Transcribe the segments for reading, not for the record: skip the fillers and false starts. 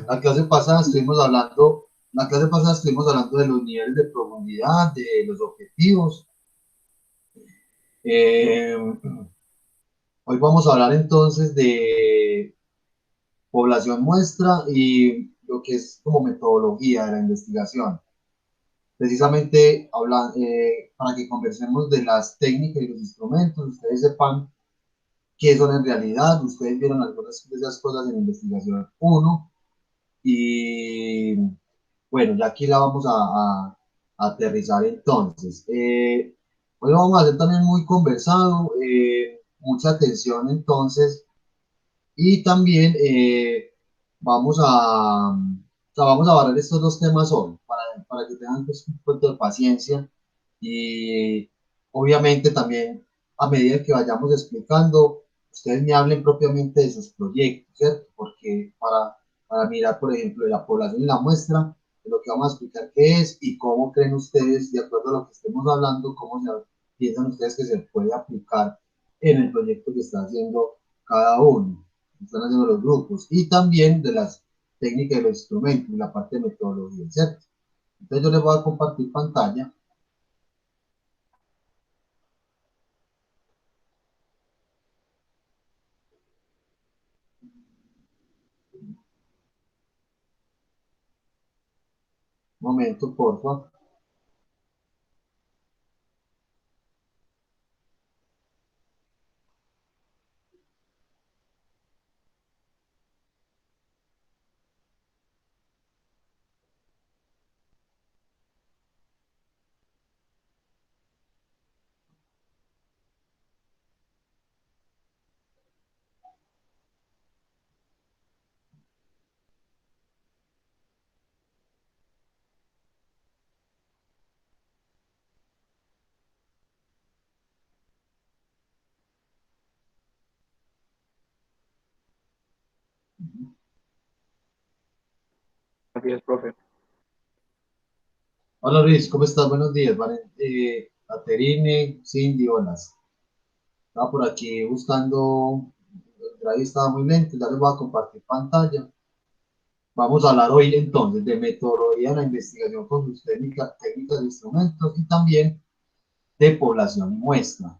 La clase pasada estuvimos hablando, la clase pasada estuvimos hablando de los niveles de profundidad, de los objetivos. Eh, Hoy vamos a hablar entonces de población muestra y lo que es como metodología de la investigación. Precisamente para que conversemos de las técnicas y los instrumentos, ustedes sepan qué son en realidad, ustedes vieron algunas de esas cosas en investigación 1 y bueno, ya aquí la vamos a aterrizar entonces. Hoy lo vamos a hacer también muy conversado, mucha atención entonces, y también vamos a barrer estos dos temas hoy, para que tengan pues, un poco de paciencia y obviamente también a medida que vayamos explicando, ustedes me hablen propiamente de sus proyectos, ¿cierto? Porque para mirar, por ejemplo, de la población y la muestra, de lo que vamos a explicar qué es y cómo creen ustedes, de acuerdo a lo que estemos hablando, piensan ustedes que se puede aplicar en el proyecto que está haciendo cada uno, que están haciendo los grupos, y también de las técnicas de los instrumentos y la parte de metodología, ¿cierto? Entonces yo les voy a compartir pantalla. Un momento, por favor. Así es, profe. Hola Luis, ¿cómo estás? Buenos días. Caterine, Cindy, hola. Estaba por aquí buscando, el drive estaba muy lento, ya les voy a compartir pantalla. Vamos a hablar hoy entonces de metodología de la investigación con sus técnicas de instrumentos y también de población y muestra.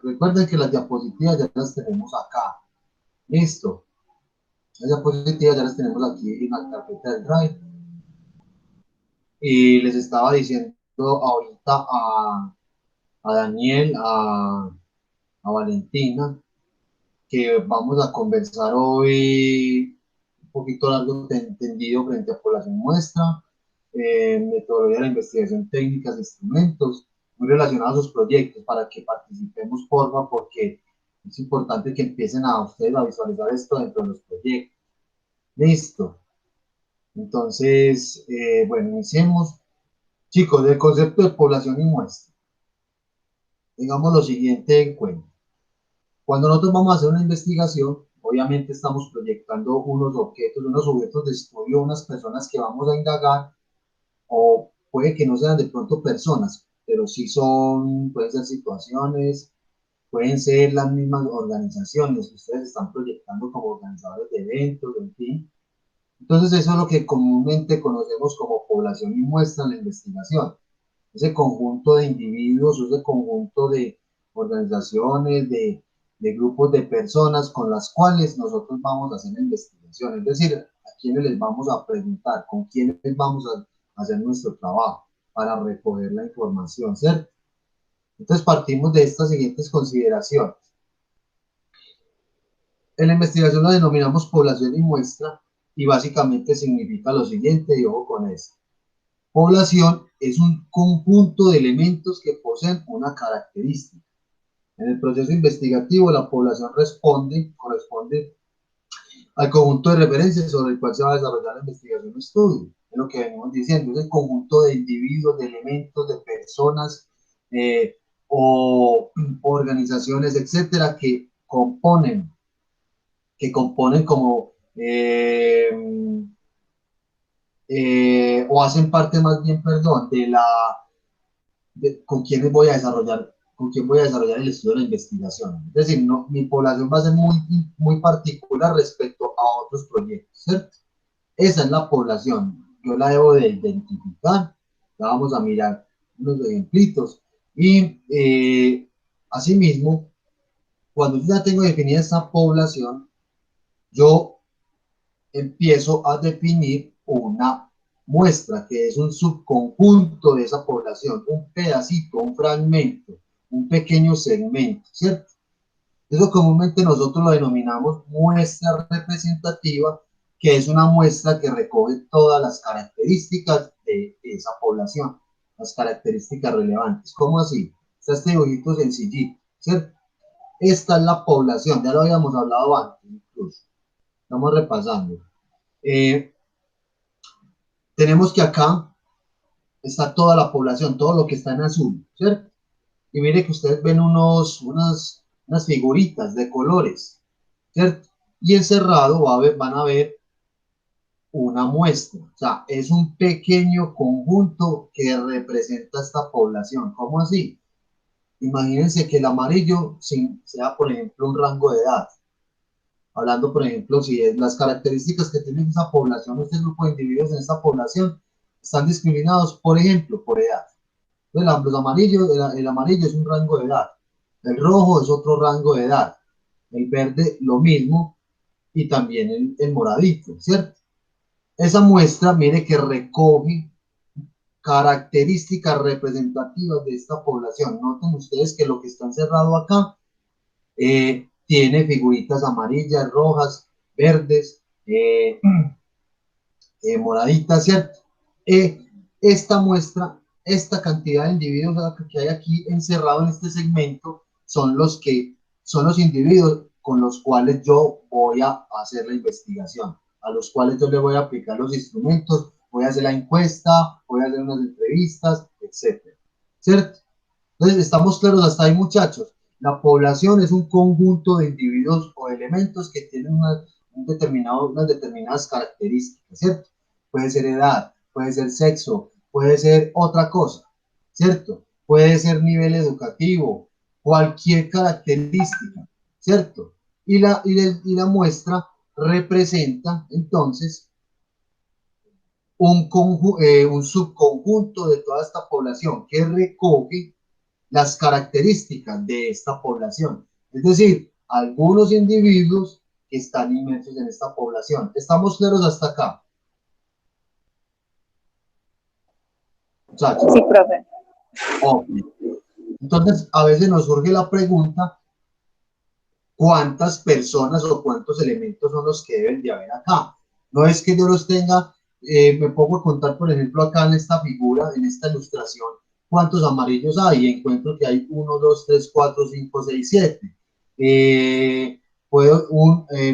Recuerden que las diapositivas ya las tenemos acá. Listo. Las diapositivas ya las tenemos aquí en la carpeta del drive. Y les estaba diciendo ahorita a Daniel, a Valentina, que vamos a conversar hoy un poquito largo entendido frente a población muestra, metodología de la investigación, técnicas, instrumentos, muy relacionados a sus proyectos, para que participemos, porfa, porque es importante que empiecen a ustedes a visualizar esto dentro de los proyectos. Listo. Entonces, bueno, iniciemos. Chicos, del concepto de población y muestra, digamos lo siguiente en cuenta. Cuando nosotros vamos a hacer una investigación, obviamente estamos proyectando unos objetos de estudio, unas personas que vamos a indagar, o puede que no sean de pronto personas, pero sí pueden ser situaciones, pueden ser las mismas organizaciones que ustedes están proyectando como organizadores de eventos, en fin. Entonces eso es lo que comúnmente conocemos como población y muestra en la investigación. Ese conjunto de individuos, ese conjunto de organizaciones, de grupos de personas con las cuales nosotros vamos a hacer la investigación. Es decir, a quiénes les vamos a preguntar, con quiénes vamos a hacer nuestro trabajo para recoger la información, ¿cierto? Entonces partimos de estas siguientes consideraciones. En la investigación la denominamos población y muestra y básicamente significa lo siguiente, y ojo con esto. Población es un conjunto de elementos que poseen una característica. En el proceso investigativo, la población corresponde al conjunto de referencias sobre el cual se va a desarrollar la investigación o estudio. Es lo que venimos diciendo, es el conjunto de individuos, de elementos, de personas o organizaciones, etcétera, que componen como o hacen parte más bien, perdón, con quién voy a desarrollar el estudio de la investigación. Es decir, no, mi población va a ser muy, muy particular respecto a otros proyectos, ¿cierto? Esa es la población. Yo la debo de identificar. La vamos a mirar unos ejemplitos. Y asimismo, cuando yo ya tengo definida esa población, yo empiezo a definir una muestra, que es un subconjunto de esa población, un pedacito, un fragmento, un pequeño segmento, ¿cierto? Eso comúnmente nosotros lo denominamos muestra representativa, que es una muestra que recoge todas las características de esa población, las características relevantes. ¿Cómo así? Está este dibujito sencillito, ¿cierto? Esta es la población, ya lo habíamos hablado antes, incluso. Estamos repasando. Eh, tenemos que acá está toda la población, todo lo que está en azul, ¿cierto? Y mire que ustedes ven unas figuritas de colores, ¿cierto? Y encerrado van a ver una muestra, o sea, es un pequeño conjunto que representa esta población. ¿Cómo así? Imagínense que el amarillo sea, por ejemplo, un rango de edad. Hablando, por ejemplo, si es las características que tiene esa población, este grupo de individuos en esta población, están discriminados, por ejemplo, por edad. Los amarillos, el amarillo es un rango de edad, el rojo es otro rango de edad, el verde lo mismo y también el moradito, ¿cierto? Esa muestra, mire que recoge características representativas de esta población. Noten ustedes que lo que está encerrado acá tiene figuritas amarillas, rojas, verdes, moraditas, ¿cierto? Esta muestra, esta cantidad de individuos que hay aquí encerrados en este segmento son los individuos con los cuales yo voy a hacer la investigación, a los cuales yo le voy a aplicar los instrumentos, voy a hacer la encuesta, voy a hacer unas entrevistas, etcétera, ¿cierto? Entonces, estamos claros hasta ahí, muchachos. La población es un conjunto de individuos o elementos que tienen unas determinadas características, ¿cierto? Puede ser edad, puede ser sexo, puede ser otra cosa, ¿cierto? Puede ser nivel educativo, cualquier característica, ¿cierto? Y la muestra representa, entonces, un subconjunto de toda esta población que recoge las características de esta población. Es decir, algunos individuos que están inmersos en esta población. ¿Estamos claros hasta acá, muchachos? Sí, profe. Ok. Entonces, a veces nos surge la pregunta, ¿cuántas personas o cuántos elementos son los que deben de haber acá? No es que yo los tenga, me pongo a contar, por ejemplo, acá en esta figura, en esta ilustración, cuántos amarillos hay, y encuentro que hay 1, 2, 3, 4, 5, 6, 7.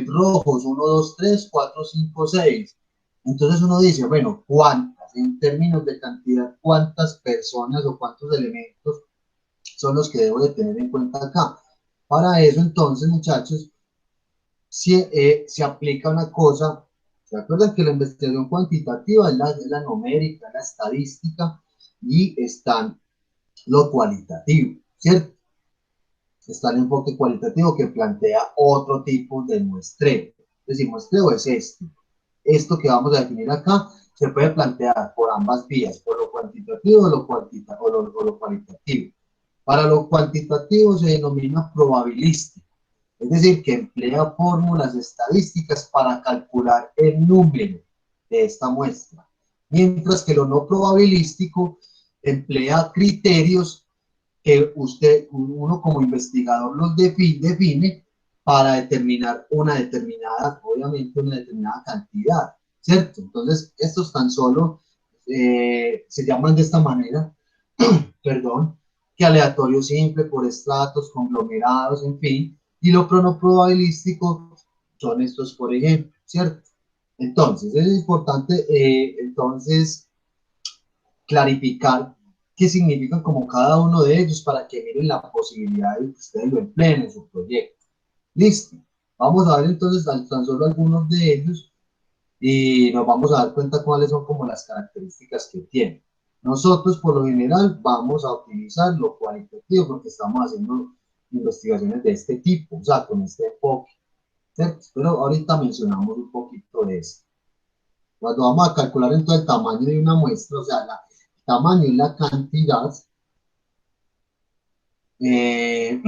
Rojos, 1, 2, 3, 4, 5, 6. Entonces uno dice, bueno, ¿cuántas? En términos de cantidad, ¿cuántas personas o cuántos elementos son los que debo de tener en cuenta acá? Para eso, entonces, muchachos, se aplica una cosa. ¿Se acuerdan que la investigación cuantitativa es la numérica, la estadística, y está lo cualitativo, ¿cierto? Está el enfoque cualitativo que plantea otro tipo de muestreo. Es decir, muestreo es esto. Esto que vamos a definir acá se puede plantear por ambas vías, por lo cuantitativo o lo cualitativo. Para lo cuantitativo se denomina probabilístico, es decir, que emplea fórmulas estadísticas para calcular el número de esta muestra, mientras que lo no probabilístico emplea criterios que uno como investigador los define para determinar obviamente una determinada cantidad, ¿cierto? Entonces, estos tan solo se llaman de esta manera, perdón, que aleatorio simple por estratos, conglomerados, en fin, y lo probabilístico son estos, por ejemplo, ¿cierto? Entonces, es importante, entonces, clarificar qué significan como cada uno de ellos para que miren la posibilidad de que ustedes lo empleen en su proyecto. Listo. Vamos a ver entonces tan solo algunos de ellos y nos vamos a dar cuenta cuáles son como las características que tienen. Nosotros, por lo general, vamos a utilizar lo cualitativo porque estamos haciendo investigaciones de este tipo, o sea, con este enfoque, ¿cierto? Pero ahorita mencionamos un poquito de eso. Cuando vamos a calcular entonces el tamaño de una muestra, o sea, el tamaño y la cantidad, eh,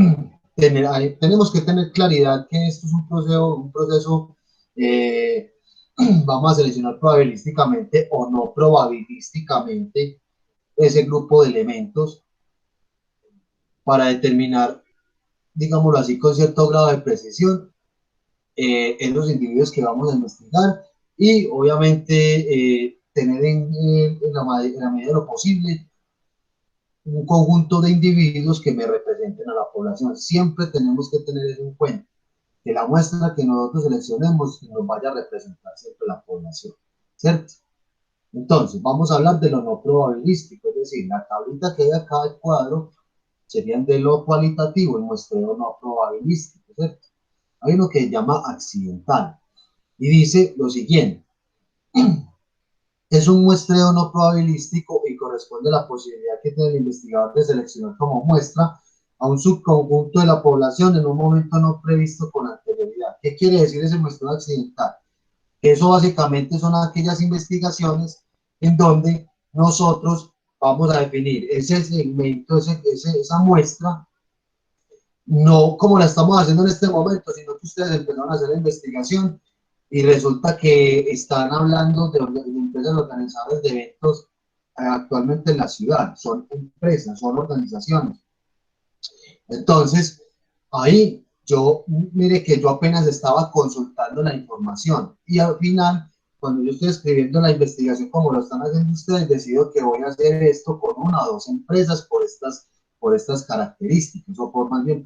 tenemos que tener claridad que esto es un proceso eh, vamos a seleccionar probabilísticamente o no probabilísticamente ese grupo de elementos para determinar, digámoslo así, con cierto grado de precisión en los individuos que vamos a investigar y obviamente tener en la medida de lo posible un conjunto de individuos que me representen a la población. Siempre tenemos que tener eso en cuenta, que la muestra que nosotros seleccionemos nos vaya a representar siempre la población, ¿cierto? Entonces, vamos a hablar de lo no probabilístico, es decir, la tablita que hay acá del cuadro serían de lo cualitativo, el muestreo no probabilístico, ¿cierto? Hay uno que se llama accidental y dice lo siguiente: es un muestreo no probabilístico y corresponde a la posibilidad que tiene el investigador de seleccionar como muestra a un subconjunto de la población en un momento no previsto con anterioridad. ¿Qué quiere decir ese muestreo accidental? Eso básicamente son aquellas investigaciones en donde nosotros vamos a definir ese segmento, esa muestra, no como la estamos haciendo en este momento, sino que ustedes empezaron a hacer la investigación y resulta que están hablando de empresas organizadoras de eventos actualmente en la ciudad. Son empresas, son organizaciones. Entonces, ahí yo, mire que yo apenas estaba consultando la información y al final, cuando yo estoy escribiendo la investigación como lo están haciendo ustedes, decido que voy a hacer esto con una o dos empresas por estas características o por más bien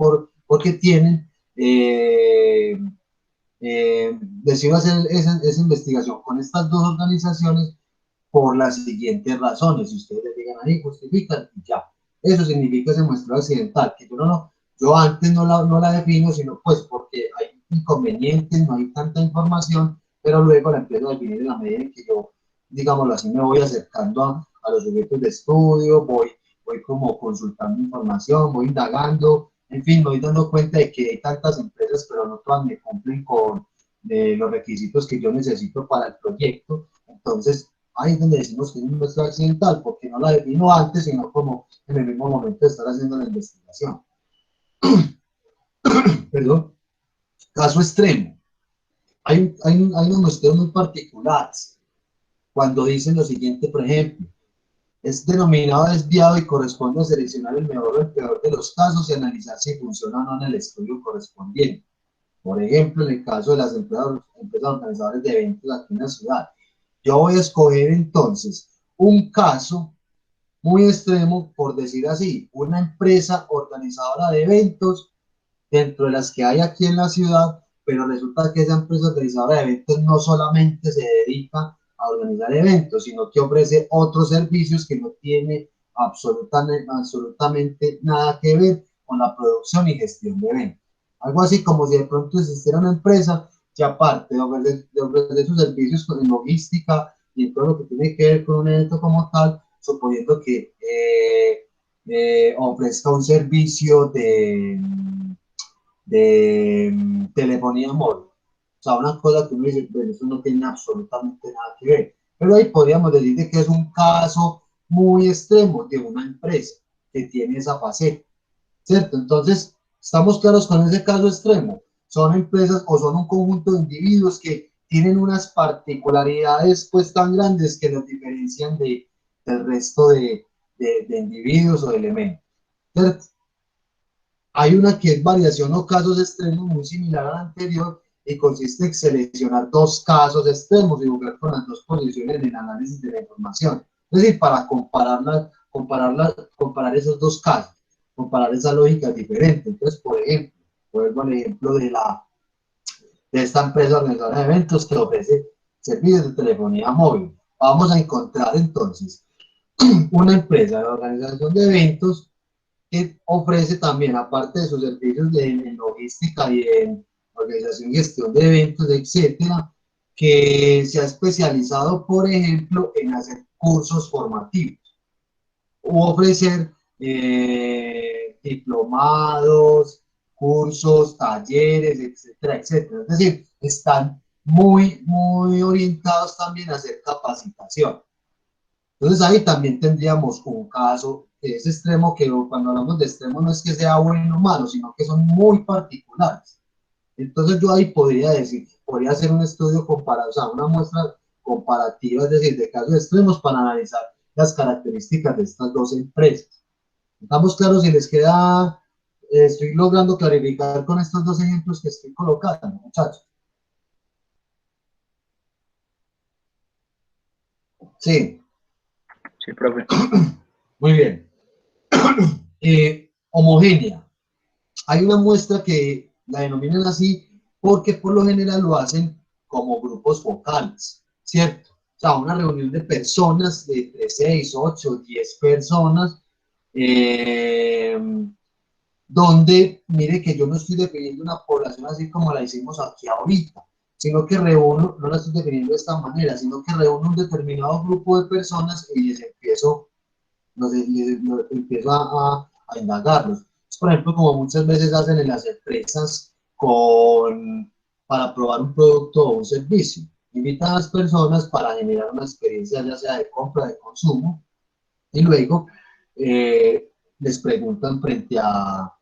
porque tienen, decido hacer esa investigación con estas dos organizaciones por las siguientes razones. Si ustedes le llegan ahí, justifican y ya. Eso significa ese muestreo accidental, que yo antes no la defino, sino pues porque hay inconvenientes, no hay tanta información, pero luego la empiezo a definir en la medida en que yo, digámoslo así, me voy acercando a los sujetos de estudio, voy como consultando información, voy indagando, en fin, me voy dando cuenta de que hay tantas empresas, pero no todas me cumplen con los requisitos que yo necesito para el proyecto. Entonces, ahí es donde decimos que es un muestreo accidental, porque no la defino antes, sino como en el mismo momento de estar haciendo la investigación. Perdón. Caso extremo. Hay unos muestreos muy particulares. Cuando dicen lo siguiente, por ejemplo, es denominado desviado y corresponde a seleccionar el mejor o el peor de los casos y analizar si funciona o no en el estudio correspondiente. Por ejemplo, en el caso de las empresas organizadoras de eventos aquí en la ciudad, yo voy a escoger entonces un caso muy extremo, por decir así, una empresa organizadora de eventos dentro de las que hay aquí en la ciudad, pero resulta que esa empresa organizadora de eventos no solamente se dedica a organizar eventos, sino que ofrece otros servicios que no tiene absolutamente nada que ver con la producción y gestión de eventos. Algo así como si de pronto existiera una empresa que aparte de ofrecer sus servicios con logística y todo lo que tiene que ver con un evento como tal, suponiendo que ofrezca un servicio de telefonía móvil. O sea, una cosa que uno dice, bueno, eso no tiene absolutamente nada que ver. Pero ahí podríamos decir que es un caso muy extremo de una empresa que tiene esa faceta, ¿cierto? Entonces, estamos claros con ese caso extremo. Son empresas o son un conjunto de individuos que tienen unas particularidades pues tan grandes que los diferencian del resto de individuos o de elementos, ¿cierto? Hay una que es variación o casos extremos muy similar a la anterior y consiste en seleccionar dos casos extremos y jugar con las dos posiciones en el análisis de la información. Es decir, para comparar esos dos casos, comparar esas lógicas diferentes. Entonces, por ejemplo, vuelvo al ejemplo de esta empresa organizadora de eventos que ofrece servicios de telefonía móvil. Vamos a encontrar entonces una empresa de organización de eventos que ofrece también, aparte de sus servicios de logística y en organización y gestión de eventos, etcétera, que se ha especializado, por ejemplo, en hacer cursos formativos o ofrecer diplomados, cursos, talleres, etcétera, etcétera. Es decir, están muy orientados también a hacer capacitación. Entonces ahí también tendríamos un caso que es extremo, que cuando hablamos de extremo no es que sea bueno o malo, sino que son muy particulares. Entonces yo ahí podría decir, podría hacer un estudio comparado, o sea, una muestra comparativa, es decir, de casos extremos para analizar las características de estas dos empresas. Estamos claros si les queda, estoy logrando clarificar con estos dos ejemplos que estoy colocando, muchachos. Sí, Sí, profe. muy bien. Homogénea. Hay una muestra que la denominan así porque por lo general lo hacen como grupos focales, ¿cierto? O sea, una reunión de personas, de entre 6, 8, 10 personas, eh, donde, mire que yo no estoy definiendo una población así como la hicimos aquí ahorita, sino que reúno, no la estoy definiendo de esta manera, sino que reúno un determinado grupo de personas y les empiezo, empiezo a indagarlos. Por ejemplo, como muchas veces hacen en las empresas para probar un producto o un servicio. Invitan a las personas para generar una experiencia ya sea de compra, de consumo, y luego eh, les preguntan frente a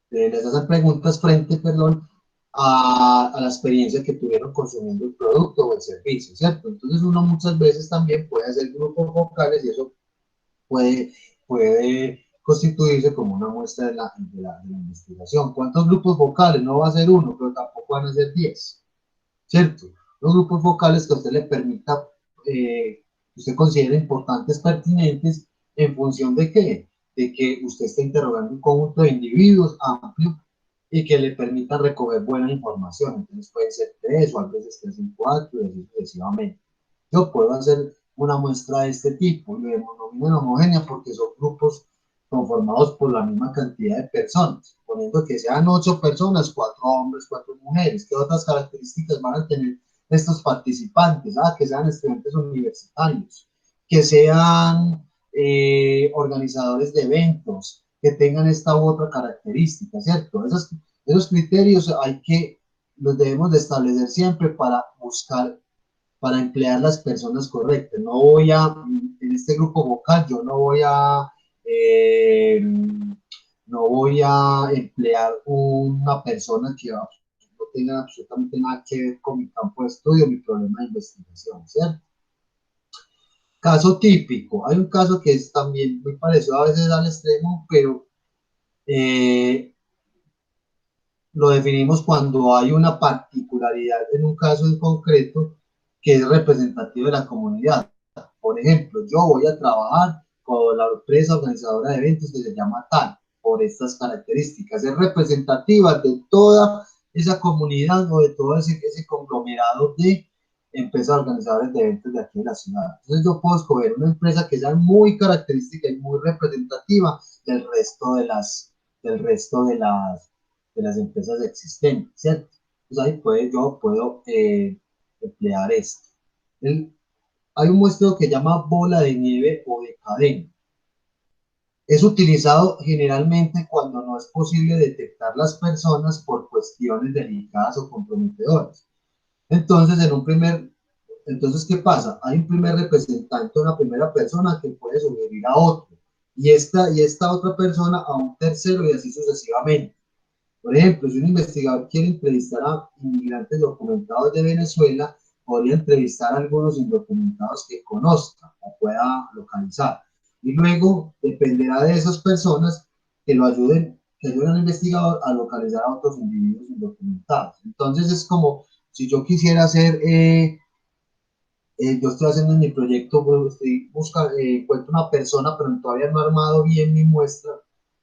les hacen preguntas frente, perdón, a la experiencia que tuvieron consumiendo el producto o el servicio, ¿cierto? Entonces uno muchas veces también puede hacer grupos vocales y eso puede, puede constituirse como una muestra de la investigación. ¿Cuántos grupos vocales? No va a ser uno, pero tampoco van a ser 10, ¿cierto? Los grupos vocales que a usted le permita, que usted considere importantes, pertinentes, ¿en función de qué? De que usted esté interrogando un conjunto de individuos amplio y que le permita recoger buena información. Entonces pueden ser 3 o a veces 3 en 4 y así sucesivamente. Yo puedo hacer una muestra de este tipo, le denominan homogénea porque son grupos conformados por la misma cantidad de personas, poniendo que sean 8 personas, 4 hombres, 4 mujeres. ¿Qué otras características van a tener estos participantes? Que sean estudiantes universitarios, que sean organizadores de eventos, que tengan esta u otra característica, ¿cierto? Esos criterios los debemos de establecer siempre para emplear las personas correctas. En este grupo vocal, yo no voy a emplear una persona que no tenga absolutamente nada que ver con mi campo de estudio, mi problema de investigación, ¿cierto? Caso típico, hay un caso que es también muy parecido a veces al extremo, pero eh, lo definimos cuando hay una particularidad en un caso en concreto que es representativo de la comunidad. Por ejemplo, yo voy a trabajar con la empresa organizadora de eventos que se llama TAL, por estas características. Es representativa de toda esa comunidad o de todo ese conglomerado de empresas organizadoras de eventos de aquí en la ciudad. Entonces yo puedo escoger una empresa que sea muy característica y muy representativa del resto de las empresas existentes, ¿cierto? Entonces ahí yo puedo emplear esto. El, Hay un muestreo que se llama bola de nieve o de cadena. Es utilizado generalmente cuando no es posible detectar las personas por cuestiones delicadas o comprometedoras. Entonces, entonces, ¿qué pasa? Hay un primer representante, una primera persona que puede sugerir a otro, y esta otra persona a un tercero y así sucesivamente. Por ejemplo, si un investigador quiere entrevistar a inmigrantes documentados de Venezuela, podría entrevistar a algunos indocumentados que conozca o pueda localizar. Y luego dependerá de esas personas que ayuden al investigador a localizar a otros individuos indocumentados. Entonces es como si yo quisiera yo estoy haciendo en mi proyecto, encuentro una persona, pero todavía no he armado bien mi muestra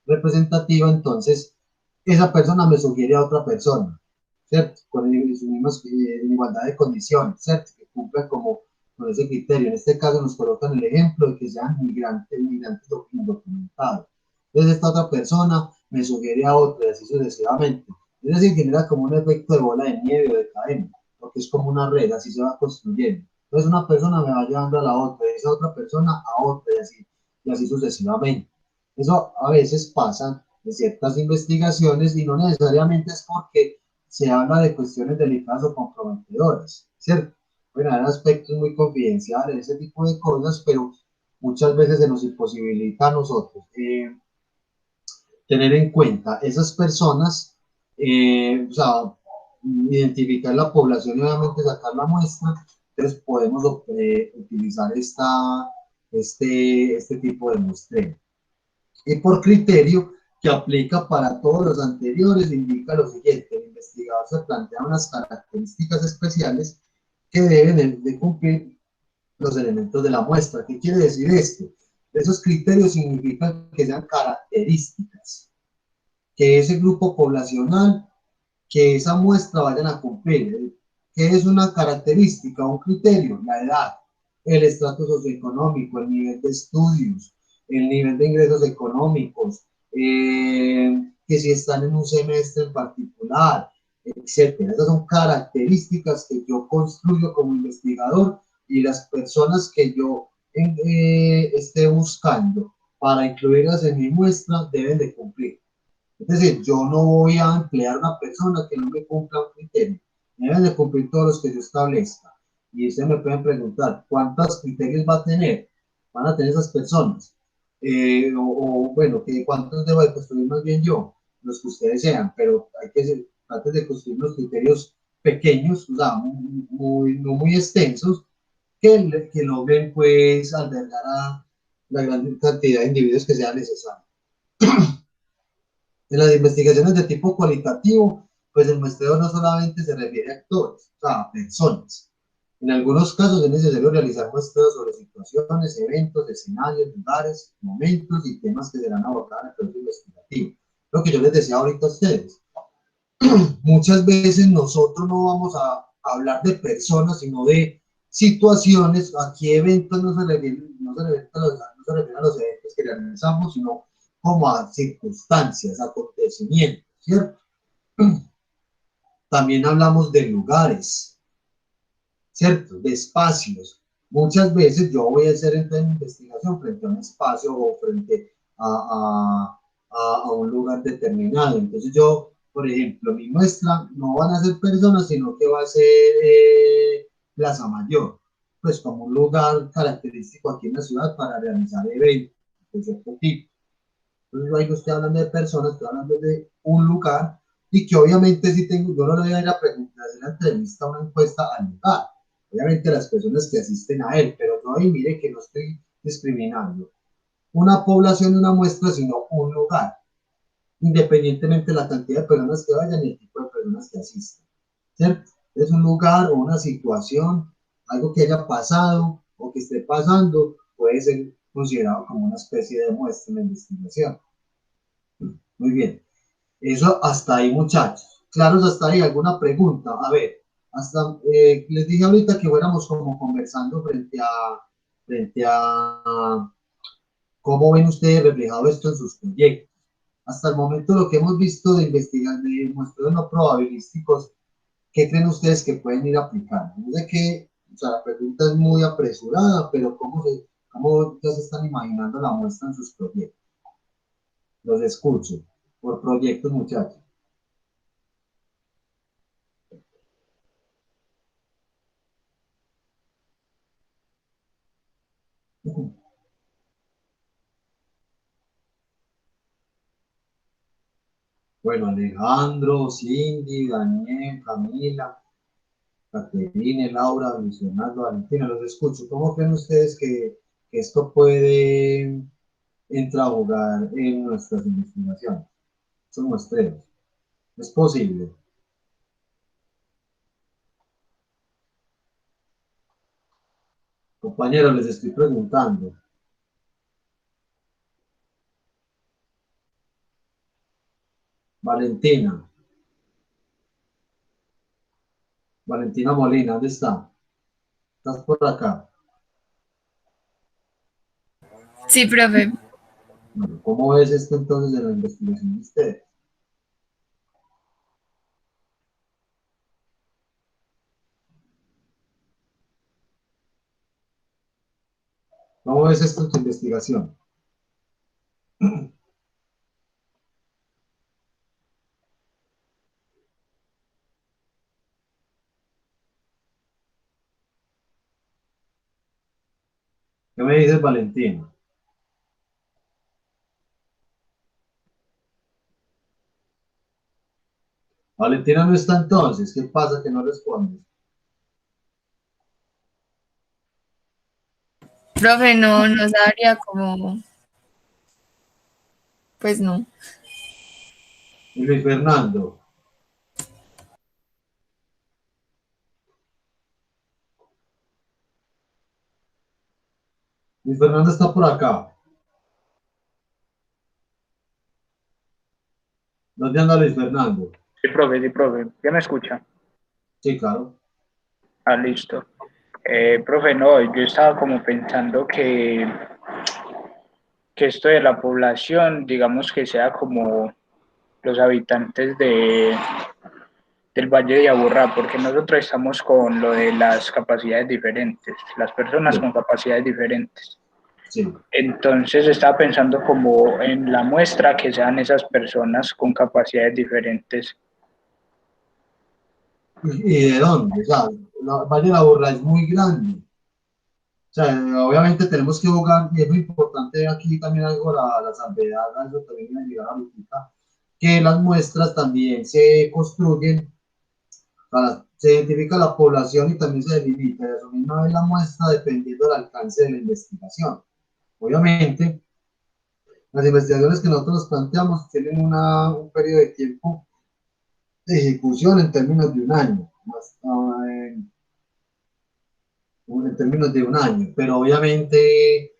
representativa, entonces esa persona me sugiere a otra persona, ¿cierto? En igualdad de condiciones, ¿cierto? Que cumplan como con ese criterio. En este caso nos colocan el ejemplo de que sean migrantes indocumentados. Entonces esta otra persona me sugiere a otra y así sucesivamente. Es decir, genera como un efecto de bola de nieve o de cadena, porque es como una red, así se va construyendo. Entonces una persona me va llevando a la otra, y esa otra persona a otra, y así sucesivamente. Eso a veces pasa en ciertas investigaciones y no necesariamente es porque se habla de cuestiones delicadas o comprometedoras, ¿cierto? Bueno, hay aspectos muy confidenciales, ese tipo de cosas, pero muchas veces se nos imposibilita a nosotros tener en cuenta esas personas, o sea, identificar la población y obviamente sacar la muestra, entonces podemos utilizar este tipo de muestreo. Y por criterio que aplica para todos los anteriores, indica lo siguiente: el investigador se plantea unas características especiales que deben de cumplir los elementos de la muestra. ¿Qué quiere decir esto? Esos criterios significan que sean características que ese grupo poblacional, que esa muestra vayan a cumplir. ¿Qué es una característica, un criterio? La edad, el estrato socioeconómico, el nivel de estudios, el nivel de ingresos económicos, que si están en un semestre en particular, etcétera. Esas son características que yo construyo como investigador y las personas que yo esté buscando para incluirlas en mi muestra deben de cumplir. Es decir, yo no voy a emplear una persona que no me cumpla un criterio. Deben de cumplir todos los que yo establezca. Y ustedes me pueden preguntar, ¿cuántos criterios va a tener? Van a tener esas personas. Bueno, ¿cuántos debo de construir más bien yo? Los que ustedes sean, pero hay que tratar de construir unos criterios pequeños, o sea, no muy extensos, que logren pues albergar a la gran cantidad de individuos que sea necesario. En las investigaciones de tipo cualitativo, pues el muestreo no solamente se refiere a actores, o sea, a personas. En algunos casos es necesario realizar muestreos sobre situaciones, eventos, escenarios, lugares, momentos y temas que serán abordados en el proceso investigativo. Lo que yo les decía ahorita a ustedes. Muchas veces nosotros no vamos a hablar de personas, sino de situaciones. Aquí eventos no se refiere a los eventos que realizamos, sino como a circunstancias, acontecimientos, ¿cierto? También hablamos de lugares, ¿cierto? De espacios. Muchas veces yo voy a hacer entonces investigación frente a un espacio o frente a un lugar determinado. Entonces yo, por ejemplo, mi muestra no van a ser personas, sino que va a ser Plaza Mayor, pues como un lugar característico aquí en la ciudad para realizar eventos de cierto tipo. Entonces yo ahí no estoy hablando de personas, estoy hablando de un lugar y que obviamente si tengo, yo no le voy a ir a preguntar, hacer una entrevista, una encuesta al lugar, obviamente las personas que asisten a él, pero yo ahí mire que no estoy discriminando una población, una muestra, sino un lugar, independientemente de la cantidad de personas que vayan y el tipo de personas que asistan, ¿cierto? Es un lugar o una situación, algo que haya pasado o que esté pasando, puede ser considerado como una especie de muestra en la investigación. Muy bien. Eso hasta ahí, muchachos. ¿Claros hasta ahí? ¿Alguna pregunta? A ver, hasta les dije ahorita que fuéramos como conversando frente a cómo ven ustedes reflejado esto en sus proyectos. Hasta el momento lo que hemos visto de investigar, de muestreos no probabilísticos, ¿qué creen ustedes que pueden ir aplicando? No sé qué, o sea, la pregunta es muy apresurada, pero ¿cómo ya se están imaginando la muestra en sus proyectos? Los escucho. Por proyectos, muchachos. Bueno, Alejandro, Cindy, Daniel, Camila, Caterine, Laura, Luis Fernando, Valentina, los escucho. ¿Cómo creen ustedes que esto puede entrar a jugar en nuestras investigaciones? Son muestreos. ¿Es posible? Compañeros, les estoy preguntando. Valentina, Valentina Molina, ¿dónde está? ¿Estás por acá? Sí, profe. Bueno, ¿cómo es esto entonces en la investigación de ustedes? ¿Cómo es esto en tu investigación? ¿Qué me dices, Valentina? Valentina no está entonces. ¿Qué pasa que no respondes? Profe, no sabría cómo, pues no. Y Luis Fernando. Luis Fernando está por acá. ¿Dónde anda Luis Fernando? Sí, profe, ¿ya me escucha? Sí, claro. Ah, listo. Profe, no, yo estaba como pensando que esto de la población, digamos que sea como los habitantes del Valle de Aburrá, porque nosotros estamos con lo de las capacidades diferentes, las personas Sí, con capacidades diferentes. sí. Entonces estaba pensando como en la muestra que sean esas personas con capacidades diferentes. ¿Y de dónde? O sea, la Valle de la Burra es muy grande. O sea, obviamente tenemos que jugar, y es muy importante aquí también algo la salvedad, algo también me llegar ahorita, que las muestras también se construyen, se identifica la población y también se delimita, y a su misma vez la muestra dependiendo del alcance de la investigación. Obviamente, las investigaciones que nosotros nos planteamos tienen un periodo de tiempo de ejecución en términos de un año, en términos de un año, pero obviamente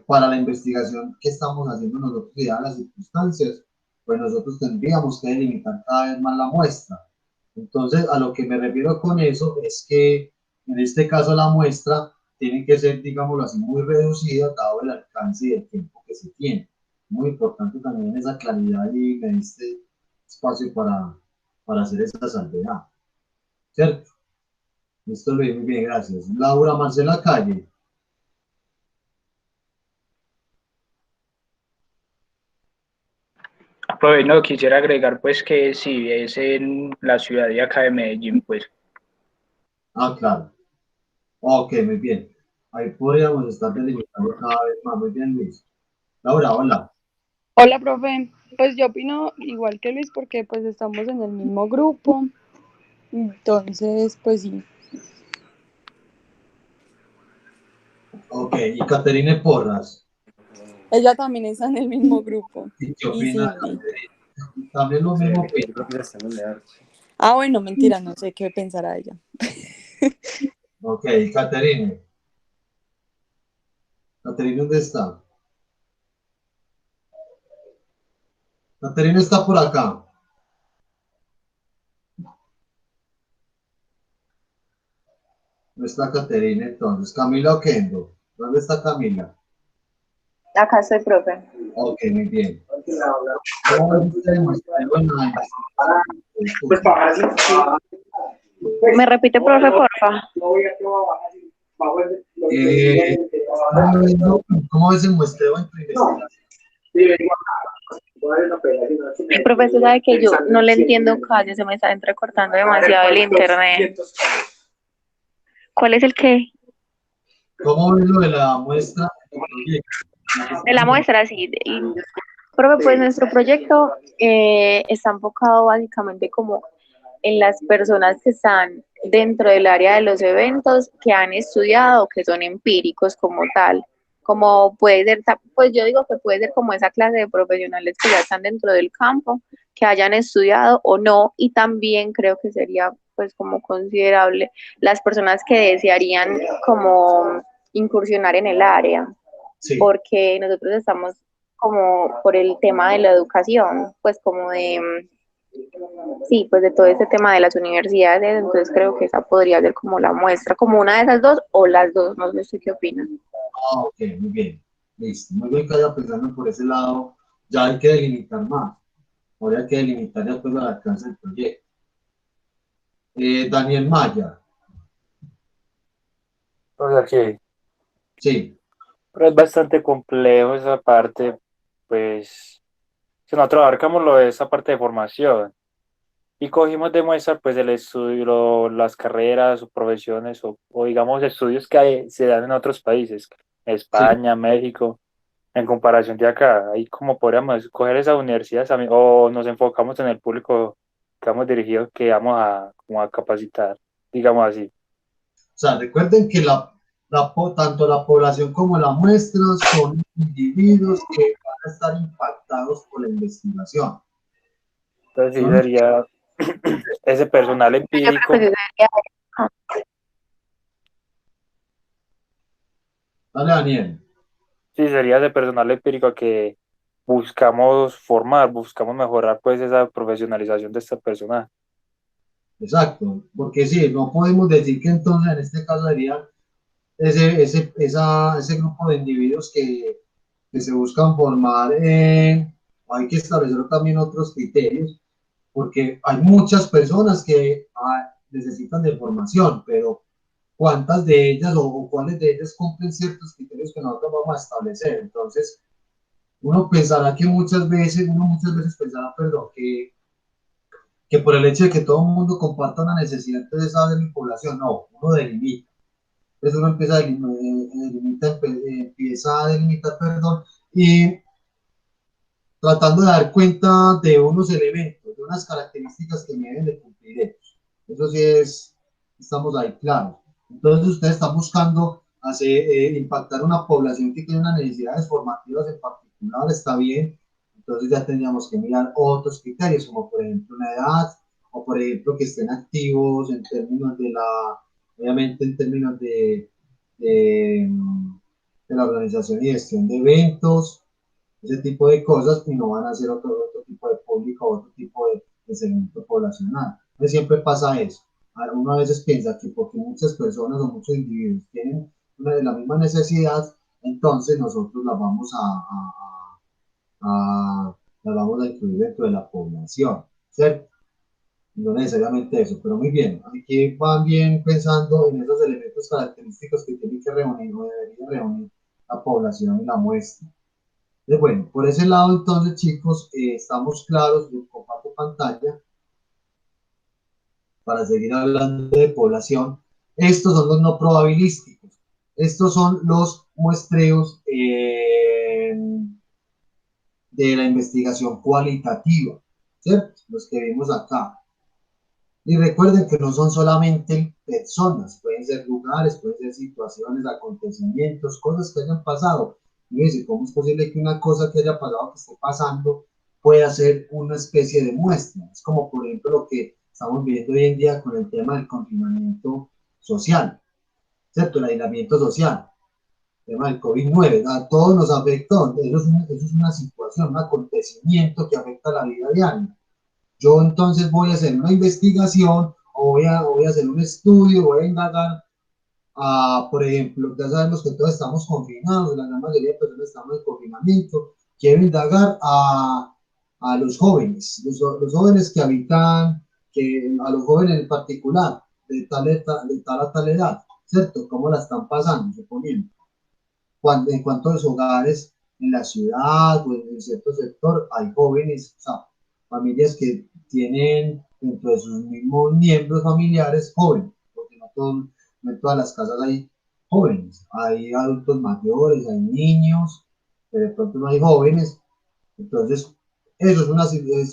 para la investigación que estamos haciendo nosotros y dadas las circunstancias, pues nosotros tendríamos que delimitar cada vez más la muestra. Entonces, a lo que me refiero con eso es que en este caso la muestra tiene que ser, digámoslo así, muy reducida dado el alcance y el tiempo que se tiene. Muy importante también esa claridad y me diste espacio para hacer esa salvedad, ¿cierto? Listo, Luis, muy bien, gracias. Laura Marcela Calle. Profe, no, quisiera agregar pues que si es en la ciudad de acá de Medellín, pues. Ah, claro. Ok, muy bien. Ahí podríamos estar delimitando cada vez más. Muy bien, Luis. Laura, hola. Hola, profe. Pues yo opino igual que Luis porque pues estamos en el mismo grupo. Entonces, pues sí. Ok, y Caterine Porras. Ella también está en el mismo grupo. ¿Y qué Y opina Cindy. Caterine? También lo mismo opina. Ah, bueno, mentira, no sé qué pensará ella. Ok, Caterine. Caterine, ¿dónde está? Caterine está por acá. No está Caterine, entonces. Camila Oquendo. ¿Dónde está Camila? Acá estoy, profe. Ok, muy bien. ¿Cómo es usted demostrado en la investigación de estudio? ¿Me repite, profe, porfa? Eh, ¿Cómo ves el muestreo en tu investigación? El profesor sabe que yo no le entiendo casi, se me está entrecortando demasiado el internet. ¿Cuál es el qué? ¿Cómo ves lo de la muestra de tu proyecto? La que De la estamos muestra, sí. Profe, pues nuestro proyecto está enfocado básicamente como en las personas que están dentro del área de los eventos, que han estudiado, que son empíricos como tal, como puede ser, pues yo digo que puede ser como esa clase de profesionales que ya están dentro del campo, que hayan estudiado o no, y también creo que sería pues como considerable las personas que desearían como incursionar en el área, Sí, porque nosotros estamos como por el tema de la educación, pues como de, sí, pues de todo ese tema de las universidades, entonces creo que esa podría ser como la muestra, como una de esas dos o las dos, no sé usted qué opina. ok, muy bien. Listo. Muy bien que haya pensando por ese lado. Ya hay que delimitar más. Ahora hay que delimitar después el alcance del proyecto. Daniel Maya. O sea que, Sí, pero es bastante complejo esa parte, pues, si nosotros abarcamos lo de esa parte de formación, y cogimos de muestra pues el estudio, las carreras o profesiones o digamos estudios que se dan en otros países, Sí. España, México, en comparación de acá. Ahí como podríamos escoger esas universidades o nos enfocamos en el público que vamos dirigido, que vamos a, como a capacitar, digamos así. O sea, recuerden que tanto la población como la muestra son individuos que van a estar impactados por la investigación. Entonces sí Son, sería ese personal Yo creo que empírico. sí sería dale, Daniel. Sí, sería ese personal empírico que buscamos formar, buscamos mejorar pues esa profesionalización de esta persona. Exacto, porque sí, no podemos decir que entonces en este caso serían ese grupo de individuos que se buscan formar. Hay que establecer también otros criterios, porque hay muchas personas que necesitan de formación, pero ¿cuántas de ellas o cuáles de ellas cumplen ciertos criterios que nosotros vamos a establecer? Entonces, uno muchas veces pensará, perdón, que por el hecho de que todo el mundo comparta una necesidad, entonces esa es mi población. No, uno delimita. Entonces uno empieza a delimitar, perdón, y tratando de dar cuenta de unos elementos, de unas características que me deben de cumplir ellos. Eso sí estamos ahí claros. Entonces ustedes están buscando impactar una población que tiene unas necesidades formativas en particular, está bien. Entonces ya tendríamos que mirar otros criterios, como por ejemplo una edad, o por ejemplo que estén activos en términos obviamente en términos de, de la organización y gestión de eventos, ese tipo de cosas, y no van a ser otro tipo de público, otro tipo de segmento poblacional. Entonces siempre pasa eso. Uno a veces piensa que porque muchas personas o muchos individuos tienen una de la misma necesidad, entonces nosotros las vamos a incluir dentro de la población, ¿cierto? No necesariamente eso, pero muy bien. Aquí van bien pensando en esos elementos característicos que tienen que reunir o debería reunir la población y la muestra. Bueno, por ese lado entonces chicos, estamos claros, yo comparto pantalla para seguir hablando de población. Estos son los no probabilísticos, estos son los muestreos de la investigación cualitativa, ¿cierto? Los que vimos acá. Y recuerden que no son solamente personas, pueden ser lugares, pueden ser situaciones, acontecimientos, cosas que hayan pasado. Y dice, ¿cómo es posible que una cosa que haya pasado, que esté pasando, pueda ser una especie de muestra? Es como, por ejemplo, lo que estamos viendo hoy en día con el tema del confinamiento social, ¿cierto? El aislamiento social, el tema del COVID-19, a todos nos afectó. Eso es una situación, un acontecimiento que afecta la vida diaria. Yo entonces voy a hacer una investigación o voy a hacer un estudio, voy a indagar, por ejemplo, ya sabemos que todos estamos confinados, la gran mayoría de personas estamos en confinamiento, quiero indagar a los jóvenes, los jóvenes que habitan, a los jóvenes en particular, de tal a tal edad, ¿cierto? ¿Cómo la están pasando, suponiendo? En cuanto a los hogares en la ciudad o en cierto sector, hay jóvenes, o sea, familias que tienen dentro de sus mismos miembros familiares jóvenes, porque no en todas las casas hay jóvenes, hay adultos mayores, hay niños, pero de pronto no hay jóvenes. Entonces, eso es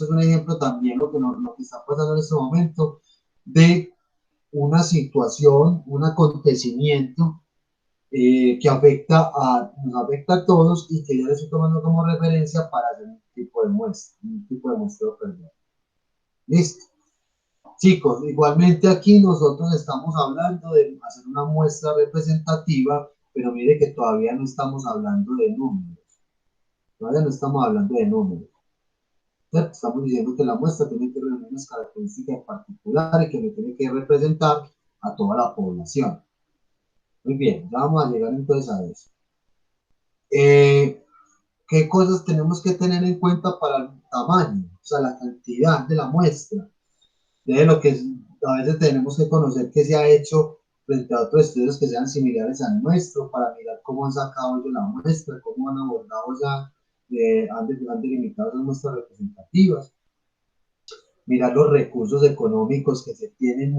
un ejemplo también lo que está pasando en este momento de una situación, un acontecimiento nos afecta a todos y que yo le estoy tomando como referencia para hacer un tipo de muestreo, perdón. Listo. Chicos, igualmente aquí nosotros estamos hablando de hacer una muestra representativa, pero mire que todavía no estamos hablando de números. Todavía no estamos hablando de números. ¿Cierto? Estamos diciendo que la muestra tiene que reunir unas características particulares que me tiene que representar a toda la población. Muy bien, ya vamos a llegar entonces a eso. ¿Qué cosas tenemos que tener en cuenta para el tamaño? O sea, la cantidad de la muestra. De lo que a veces tenemos que conocer qué se ha hecho frente a otros estudios que sean similares al nuestro para mirar cómo han sacado ellos la muestra, cómo han abordado ya, han delimitado esas muestras representativas. mirar los recursos económicos que se tienen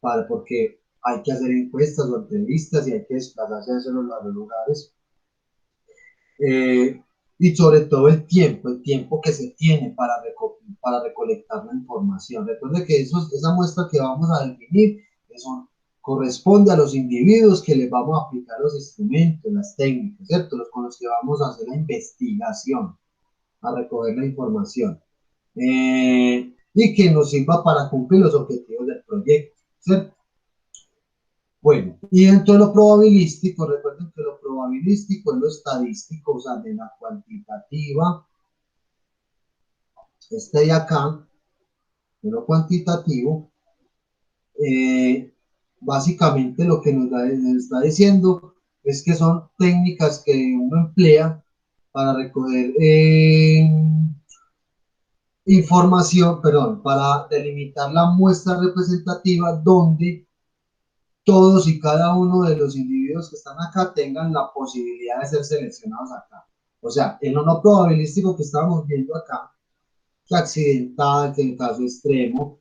porque hay que hacer encuestas o entrevistas y hay que desplazarse a los lugares. Y sobre todo el tiempo que se tiene para recolectar la información. Recuerde que esa muestra que vamos a definir corresponde a los individuos que les vamos a aplicar los instrumentos, las técnicas, ¿cierto? Con los que vamos a hacer la investigación, a recoger la información. Y que nos sirva para cumplir los objetivos del proyecto, ¿cierto? Bueno, y dentro de lo probabilístico, recuerden que lo probabilístico es lo estadístico, o sea, de la cuantitativa, de acá, de lo cuantitativo, básicamente lo que nos está diciendo es que son técnicas que uno emplea para recoger información, para delimitar la muestra representativa donde todos y cada uno de los individuos que están acá tengan la posibilidad de ser seleccionados acá. O sea, en lo no probabilístico que estábamos viendo acá, que accidental, que en caso extremo,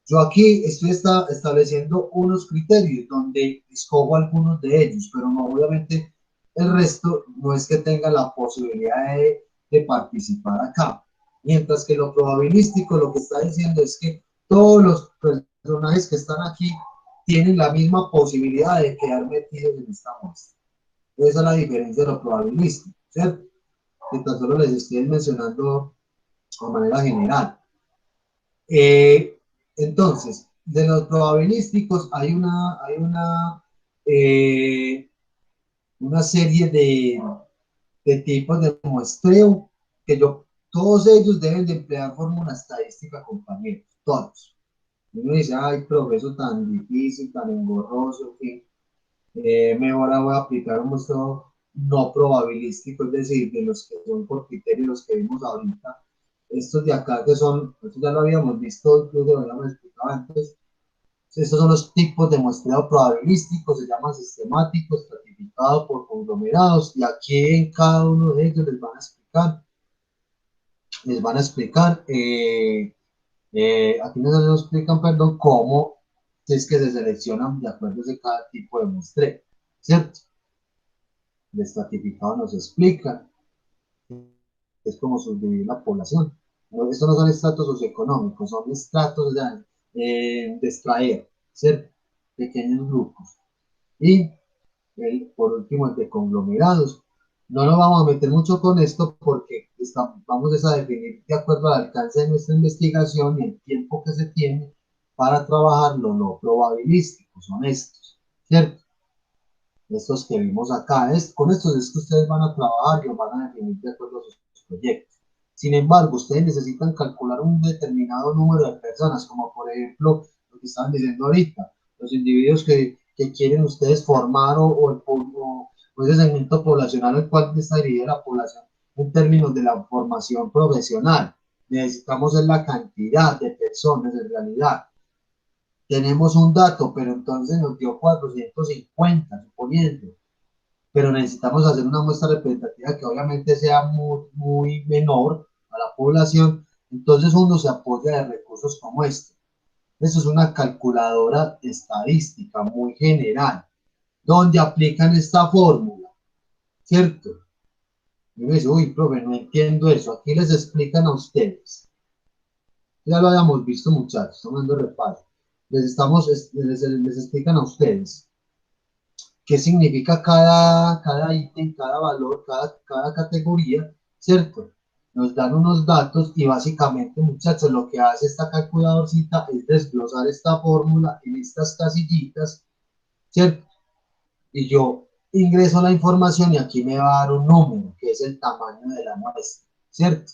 yo aquí estoy estableciendo unos criterios donde escojo algunos de ellos, pero no, obviamente el resto no es que tenga la posibilidad de participar acá. Mientras que lo probabilístico lo que está diciendo es que todos los personajes que están aquí tienen la misma posibilidad de quedar metidos en esta muestra. Esa es la diferencia de lo probabilístico, ¿cierto? Que tan solo les estoy mencionando de manera general. Entonces, de los probabilísticos hay una serie de tipos de muestreo que todos ellos deben de emplear fórmula estadística, compañeros, todos. Uno dice, ay, proceso tan difícil, tan engorroso, que mejor voy a aplicar un muestreo no probabilístico, es decir, de los que son por criterios, los que vimos ahorita. Estos de acá que son, esto ya lo habíamos visto, incluso lo habíamos explicado antes. Estos son los tipos de muestreo probabilístico, se llaman sistemáticos, estratificados por conglomerados, y aquí en cada uno de ellos les van a explicar, aquí nos explican, perdón, cómo es que se seleccionan de acuerdo a cada tipo de muestreo, ¿cierto? El estratificado nos explica, es como subdividir la población. No, estos no son estratos socioeconómicos, son estratos de extraer, ¿cierto? Pequeños grupos. Y por último, el de conglomerados. No nos vamos a meter mucho con esto porque vamos a definir de acuerdo al alcance de nuestra investigación y el tiempo que se tiene para trabajar lo no probabilístico, son estos, ¿cierto? Estos que vimos acá, con estos es que ustedes van a trabajar y los van a definir de acuerdo a sus proyectos. Sin embargo, ustedes necesitan calcular un determinado número de personas, como por ejemplo lo que estaban diciendo ahorita, los individuos que quieren ustedes formar o ese segmento poblacional al cual está dirigida la población en términos de la formación profesional. Necesitamos en la cantidad de personas en realidad. Tenemos un dato, pero entonces nos dio 450, suponiendo. Pero necesitamos hacer una muestra representativa que obviamente sea muy menor a la población. Entonces uno se apoya de recursos como este. Eso es una calculadora estadística muy general, donde aplican esta fórmula, ¿cierto? Y me dice, uy, profe, no entiendo eso. Aquí les explican a ustedes. Ya lo habíamos visto, muchachos, tomando repaso. Les explican a ustedes qué significa cada ítem, cada valor, cada categoría, ¿cierto? Nos dan unos datos y básicamente, muchachos, lo que hace esta calculadorcita es desglosar esta fórmula en estas casillitas, ¿cierto? Y yo ingreso la información y aquí me va a dar un número, que es el tamaño de la muestra, ¿cierto?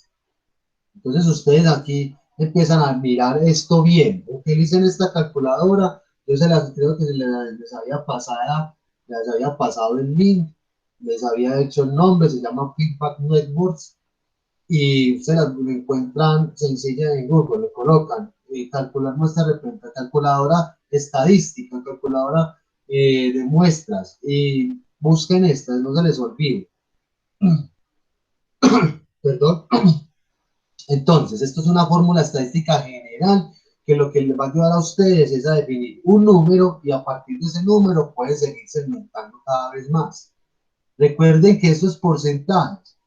Entonces ustedes aquí empiezan a mirar esto bien, utilicen esta calculadora, yo creo que les había pasado el link, les había hecho el nombre, se llama Feedback Networks, y ustedes la encuentran sencilla en Google, le colocan calcular muestra representativa, calculadora estadística, calculadora de muestras, y busquen estas, no se les olvide. Perdón. Entonces, esto es una fórmula estadística general que lo que les va a ayudar a ustedes es a definir un número y a partir de ese número puede seguir segmentando cada vez más. Recuerden que esto es porcentajes.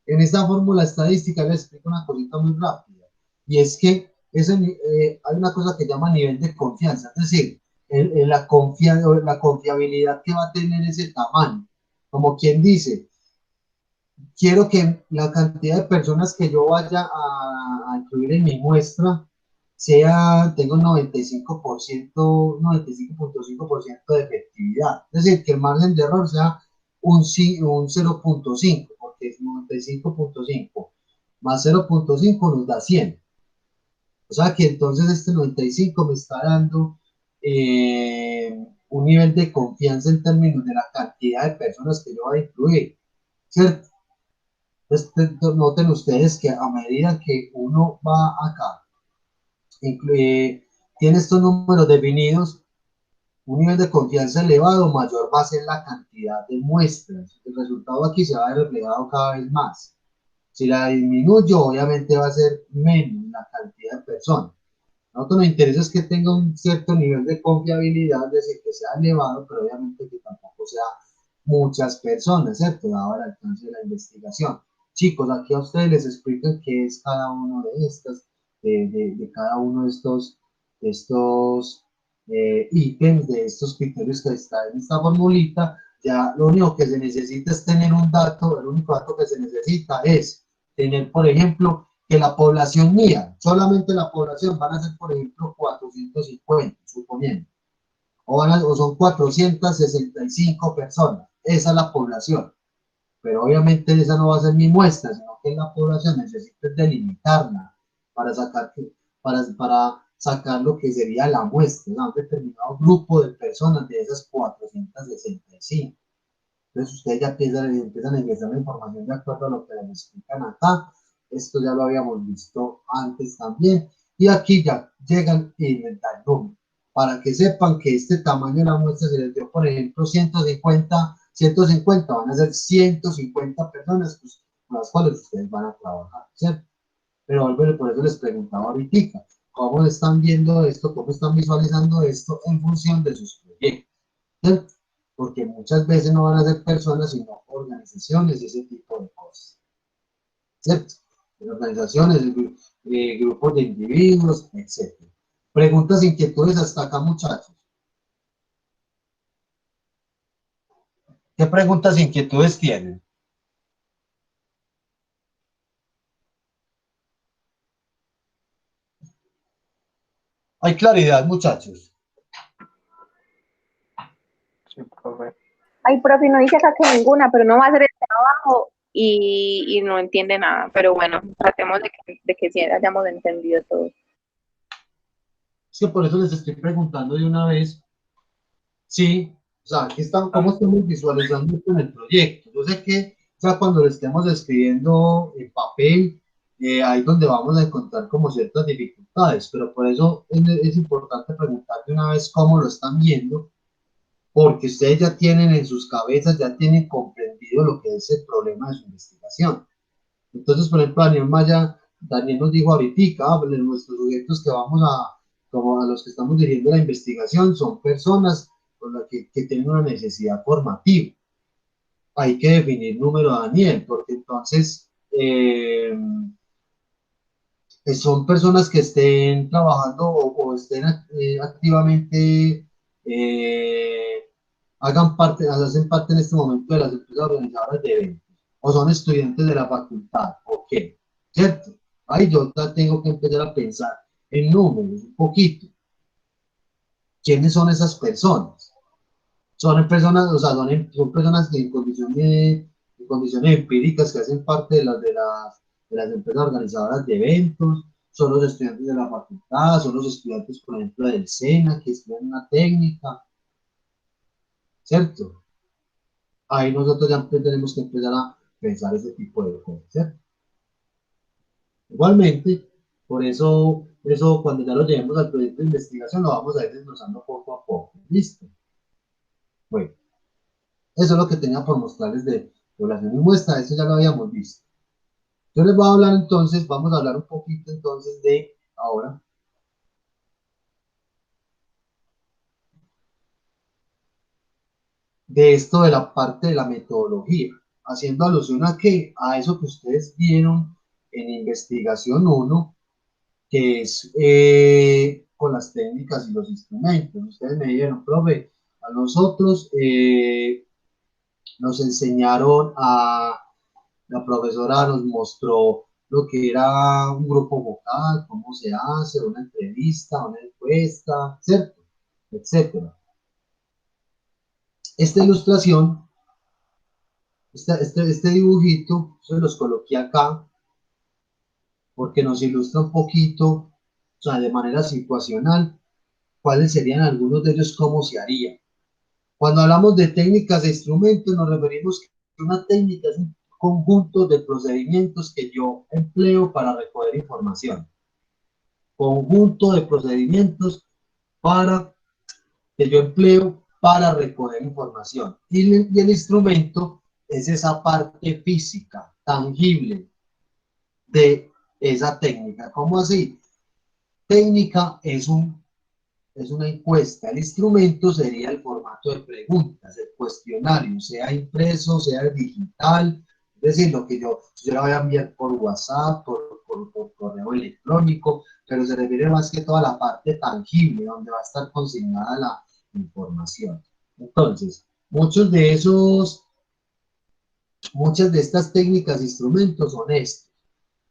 En esta fórmula estadística les explico una cosita muy rápida y es que hay una cosa que se llama nivel de confianza, es decir, la confiabilidad que va a tener ese tamaño. Como quien dice, quiero que la cantidad de personas que yo vaya a incluir en mi muestra tenga un 95%, 95.5% de efectividad. Es decir, que el margen de error sea un 0.5, porque es 95.5 más 0.5 nos da 100. O sea que entonces este 95 me está dando un nivel de confianza en términos de la cantidad de personas que yo voy a incluir, ¿cierto? Entonces, noten ustedes que a medida que uno va acá, tiene estos números definidos, un nivel de confianza elevado, mayor va a ser la cantidad de muestras. El resultado aquí se va a ver reflejado cada vez más. Si la disminuyo, obviamente va a ser menos la cantidad de personas. A nosotros nos interesa es que tenga un cierto nivel de confiabilidad, es decir, que sea elevado, pero obviamente que tampoco sea muchas personas, ¿cierto? Dado el alcance de la investigación. Chicos, aquí a ustedes les explican qué es cada uno de estas, de cada uno de estos ítems, de estos criterios que está en esta formulita. Ya lo único que se necesita es tener un dato, el único dato que se necesita es tener, por ejemplo, que la población mía, solamente la población van a ser, por ejemplo, 450, suponiendo, o son 465 personas, esa es la población, pero obviamente esa no va a ser mi muestra, sino que la población necesita delimitarla para sacar, para sacar lo que sería la muestra, un determinado grupo de personas de esas 465. Entonces ustedes ya empiezan a ingresar la información de acuerdo a lo que les explican acá. Esto ya lo habíamos visto antes también. Y aquí ya llegan y inventan el número. Para que sepan que este tamaño de la muestra se les dio, por ejemplo, 150 van a ser 150 personas pues, con las cuales ustedes van a trabajar, ¿cierto? Pero por eso les preguntaba ahorita, ¿cómo están viendo esto? ¿Cómo están visualizando esto en función de sus proyectos? ¿Cierto? Porque muchas veces no van a ser personas, sino organizaciones y ese tipo de cosas, ¿cierto? Organizaciones, grupos de individuos, etc. Preguntas, inquietudes hasta acá, muchachos. ¿Qué preguntas, inquietudes tienen? Hay claridad, muchachos. Sí, profe. Ay, profe, no dice acá que ninguna, pero no va a hacer el trabajo y no entiende nada. Pero bueno, tratemos de que sí hayamos entendido todo. Es que por eso les estoy preguntando de una vez. Sí, o sea, aquí están, ¿cómo estamos visualizando esto en el proyecto? Yo sé que ya cuando lo estemos escribiendo en papel, ahí es donde vamos a encontrar como ciertas dificultades, pero por eso es importante preguntar de una vez cómo lo están viendo, porque ustedes ya tienen en sus cabezas, ya tienen comprendido lo que es el problema de su investigación. Entonces, por ejemplo, Daniel nos dijo ahorita, nuestros sujetos que vamos como a los que estamos dirigiendo la investigación, son personas con las que tienen una necesidad formativa. Hay que definir número, Daniel, porque entonces son personas que estén trabajando o estén activamente, hacen parte en este momento de las empresas organizadoras de eventos, o son estudiantes de la facultad, ¿ok? ¿Cierto? Ahí yo tengo que empezar a pensar en números, un poquito. ¿Quiénes son esas personas? Son personas, o sea, son personas que en condiciones empíricas que hacen parte de las empresas organizadoras de eventos, son los estudiantes de la facultad, son los estudiantes, por ejemplo, del SENA, que estudian una técnica, ¿cierto? Ahí nosotros ya tenemos que empezar a pensar ese tipo de cosas, ¿cierto? Igualmente, por eso cuando ya lo llevemos al proyecto de investigación, lo vamos a ir desglosando poco a poco, ¿listo? Bueno. Eso es lo que tenía por mostrarles de población y muestra, eso ya lo habíamos visto. Yo les voy a hablar entonces, vamos a hablar un poquito entonces de ahora, de esto de la parte de la metodología, haciendo alusión a que a eso que ustedes vieron en investigación 1, que es con las técnicas y los instrumentos. Ustedes me dijeron, profe, a nosotros nos enseñaron la profesora nos mostró lo que era un grupo vocal, cómo se hace, una entrevista, una encuesta, ¿cierto? Etcétera. Esta ilustración, este dibujito, se los coloqué acá porque nos ilustra un poquito, o sea, de manera situacional, cuáles serían algunos de ellos, cómo se haría. Cuando hablamos de técnicas e instrumentos, nos referimos que una técnica es un conjunto de procedimientos que yo empleo para recoger información. Conjunto de procedimientos para que yo empleo para recoger información. Y el instrumento es esa parte física, tangible de esa técnica. ¿Cómo así? Técnica es una encuesta. El instrumento sería el formato de preguntas, el cuestionario, sea impreso, sea digital. Es decir, lo que yo la voy a enviar por WhatsApp, por correo electrónico, pero se refiere más que toda la parte tangible, donde va a estar consignada la información. Entonces, muchas de estas técnicas e instrumentos son estos.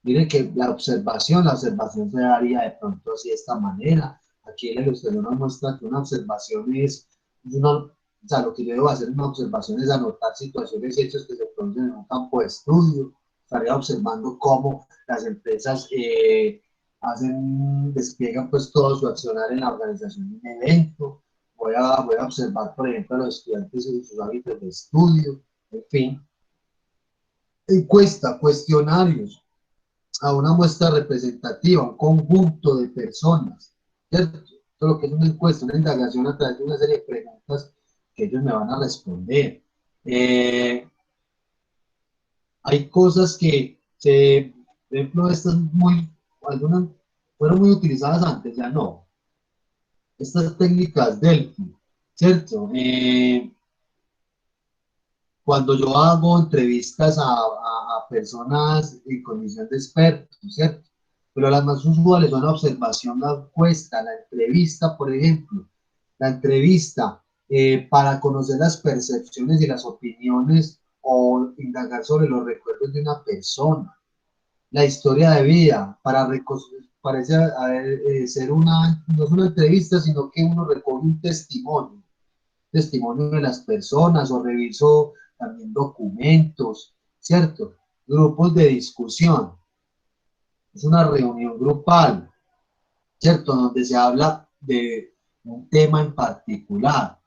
Miren que la observación se daría de pronto así de esta manera. Aquí en el ilustrador nos muestra que una observación o sea, lo que yo debo hacer en una observación es anotar situaciones y hechos que se producen en un campo de estudio. Estaría observando cómo las empresas despliegan pues todo su accionar en la organización de un evento. Voy a observar, por ejemplo, a los estudiantes en sus hábitos de estudio, en fin. Encuesta, cuestionarios a una muestra representativa, un conjunto de personas, ¿cierto? Esto es lo que es una encuesta, una indagación a través de una serie de preguntas que ellos me van a responder. Hay cosas que, por ejemplo, algunas fueron muy utilizadas antes, ya no. Estas técnicas Delphi, ¿cierto? Cuando yo hago entrevistas a personas en condición de expertos, ¿cierto? Pero las más usuales son la observación, la encuesta, la entrevista, por ejemplo. La entrevista para conocer las percepciones y las opiniones o indagar sobre los recuerdos de una persona. La historia de vida, parece ser no es una entrevista, sino que uno recoge un testimonio de las personas o reviso también documentos, ¿cierto? Grupos de discusión. Es una reunión grupal, ¿cierto? Donde se habla de un tema en particular,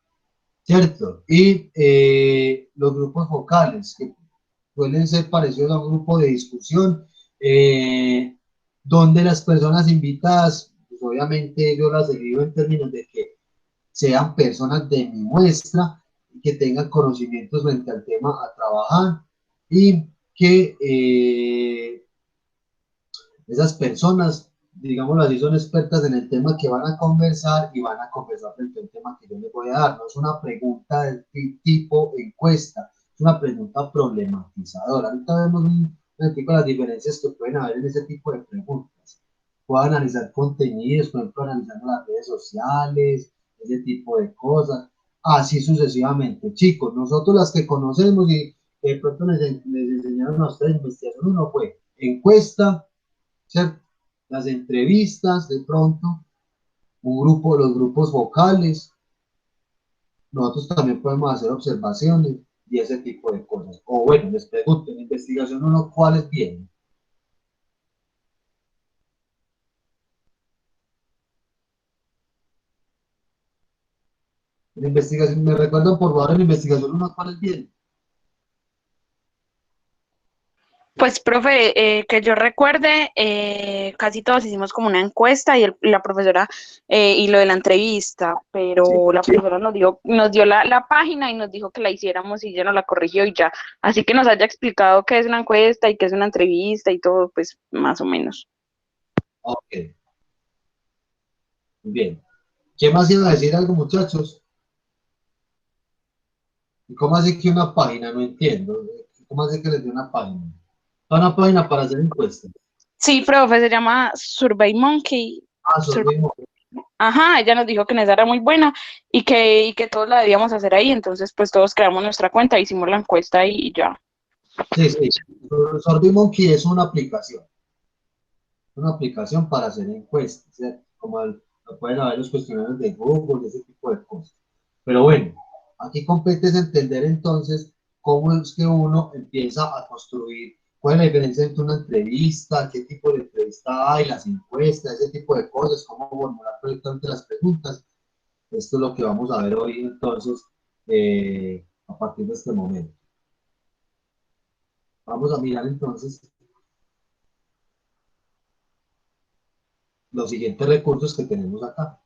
¿cierto? Y los grupos vocales, que suelen ser parecidos a un grupo de discusión, donde las personas invitadas, pues obviamente yo las escribo en términos de que sean personas de mi muestra, que tengan conocimientos frente al tema a trabajar y que esas personas, digámoslo así, son expertas en el tema que van a conversar y van a conversar frente al tema que yo les voy a dar. No es una pregunta del tipo encuesta, es una pregunta problematizadora. Ahorita vemos un poco las diferencias que pueden haber en ese tipo de preguntas. Puedo analizar contenidos, por ejemplo, analizando las redes sociales, ese tipo de cosas, así sucesivamente. Chicos, nosotros las que conocemos y de pronto les enseñaron a ustedes investigación, uno fue encuesta, ¿cierto? Las entrevistas, de pronto, los grupos vocales, nosotros también podemos hacer observaciones y ese tipo de cosas. O bueno, les pregunto, en investigación uno, ¿cuáles vienen? En investigación, ¿me recuerdan por favor en investigación uno, cuáles vienen? Pues, profe, que yo recuerde, casi todos hicimos como una encuesta y la profesora, y lo de la entrevista, Sí. pero la profesora nos dio la página y nos dijo que la hiciéramos y ella nos la corrigió y ya. Así que nos haya explicado qué es una encuesta y qué es una entrevista y todo, pues más o menos. Ok, bien. ¿Qué más iba a decir algo, muchachos? ¿Y cómo así que una página? No entiendo. ¿Cómo así que les dio una página? Una página para hacer encuestas. Sí, profe, se llama Survey Monkey. Ah, Sur- sorbimos. Ajá, ella nos dijo que esa era muy buena y que todos la debíamos hacer ahí, entonces pues todos creamos nuestra cuenta, hicimos la encuesta y ya. Sí, sí. SurveyMonkey es una aplicación para hacer encuestas, ¿cierto? Como pueden haber los cuestionarios de Google, ese tipo de cosas. Pero bueno, aquí compete es entender entonces cómo es que uno empieza a construir, cuál es la diferencia entre una entrevista, qué tipo de entrevista hay, las encuestas, ese tipo de cosas, cómo formular correctamente las preguntas. Esto es lo que vamos a ver hoy entonces, a partir de este momento. Vamos a mirar entonces los siguientes recursos que tenemos acá.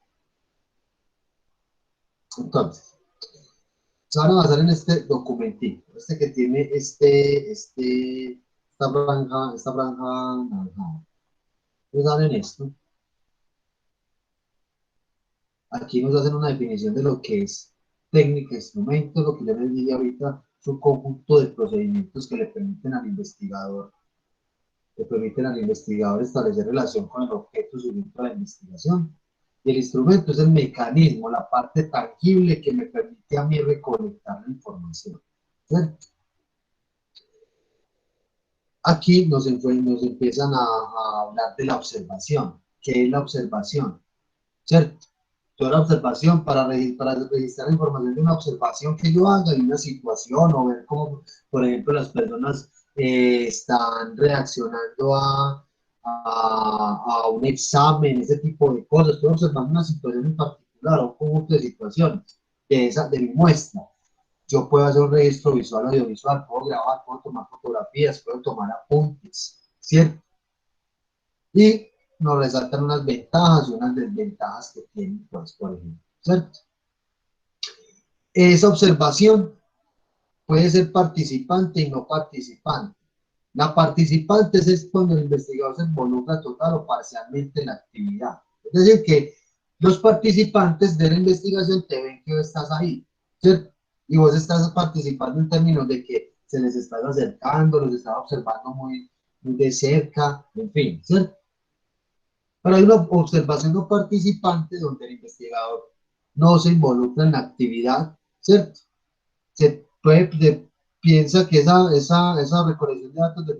Entonces, se van a basar en este documentito, este que tiene esta franja naranja. Ustedes saben esto. Aquí nos hacen una definición de lo que es técnica, instrumento, lo que ya les dije ahorita, es un conjunto de procedimientos que le permiten al investigador establecer relación con el objeto sujeto a la investigación. Y el instrumento es el mecanismo, la parte tangible que me permite a mí recolectar la información. ¿Cierto? Aquí nos empiezan a hablar de la observación. ¿Qué es la observación? ¿Cierto? Toda la observación para registrar la información de una observación que yo haga de una situación o ver cómo, por ejemplo, las personas están reaccionando a un examen, ese tipo de cosas. Estoy observando una situación en particular o un conjunto de situaciones de mi muestra. Yo puedo hacer un registro visual, audiovisual, puedo grabar, puedo tomar fotografías, puedo tomar apuntes, ¿cierto? Y nos resaltan unas ventajas y unas desventajas que tienen, pues, por ejemplo, ¿cierto? Esa observación puede ser participante y no participante. La participante es cuando el investigador se involucra total o parcialmente en la actividad. Es decir, que los participantes de la investigación te ven que estás ahí, ¿cierto? Y vos estás participando en términos de que se les estás acercando, los estás observando muy de cerca, en fin, ¿cierto? Pero hay una observación no participante donde el investigador no se involucra en la actividad, ¿cierto? Piensa que esa recolección de datos de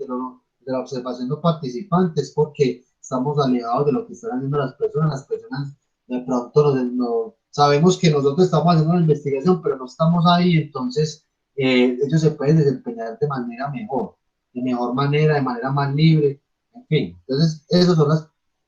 la observación no participante es porque estamos alejados de lo que están haciendo las personas de pronto sabemos que nosotros estamos haciendo una investigación, pero no estamos ahí, entonces ellos se pueden desempeñar de manera mejor, de mejor manera, de manera más libre, en fin. Entonces, esos son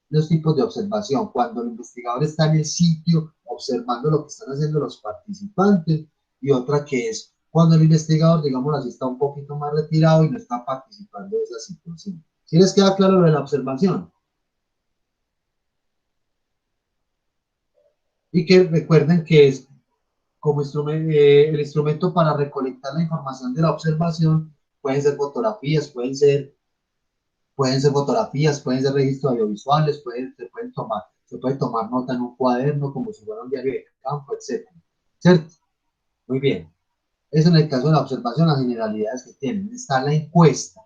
los tipos de observación, cuando el investigador está en el sitio observando lo que están haciendo los participantes, y otra que es cuando el investigador, digamos así, está un poquito más retirado y no está participando de esa situación. ¿Sí les queda claro lo de la observación? Y que recuerden que es como el instrumento para recolectar la información de la observación, pueden ser fotografías, pueden ser registros audiovisuales, se puede tomar nota en un cuaderno como si fuera un diario de campo, etc. ¿Cierto? Muy bien. Eso en el caso de la observación, las generalidades que tienen. Está la encuesta.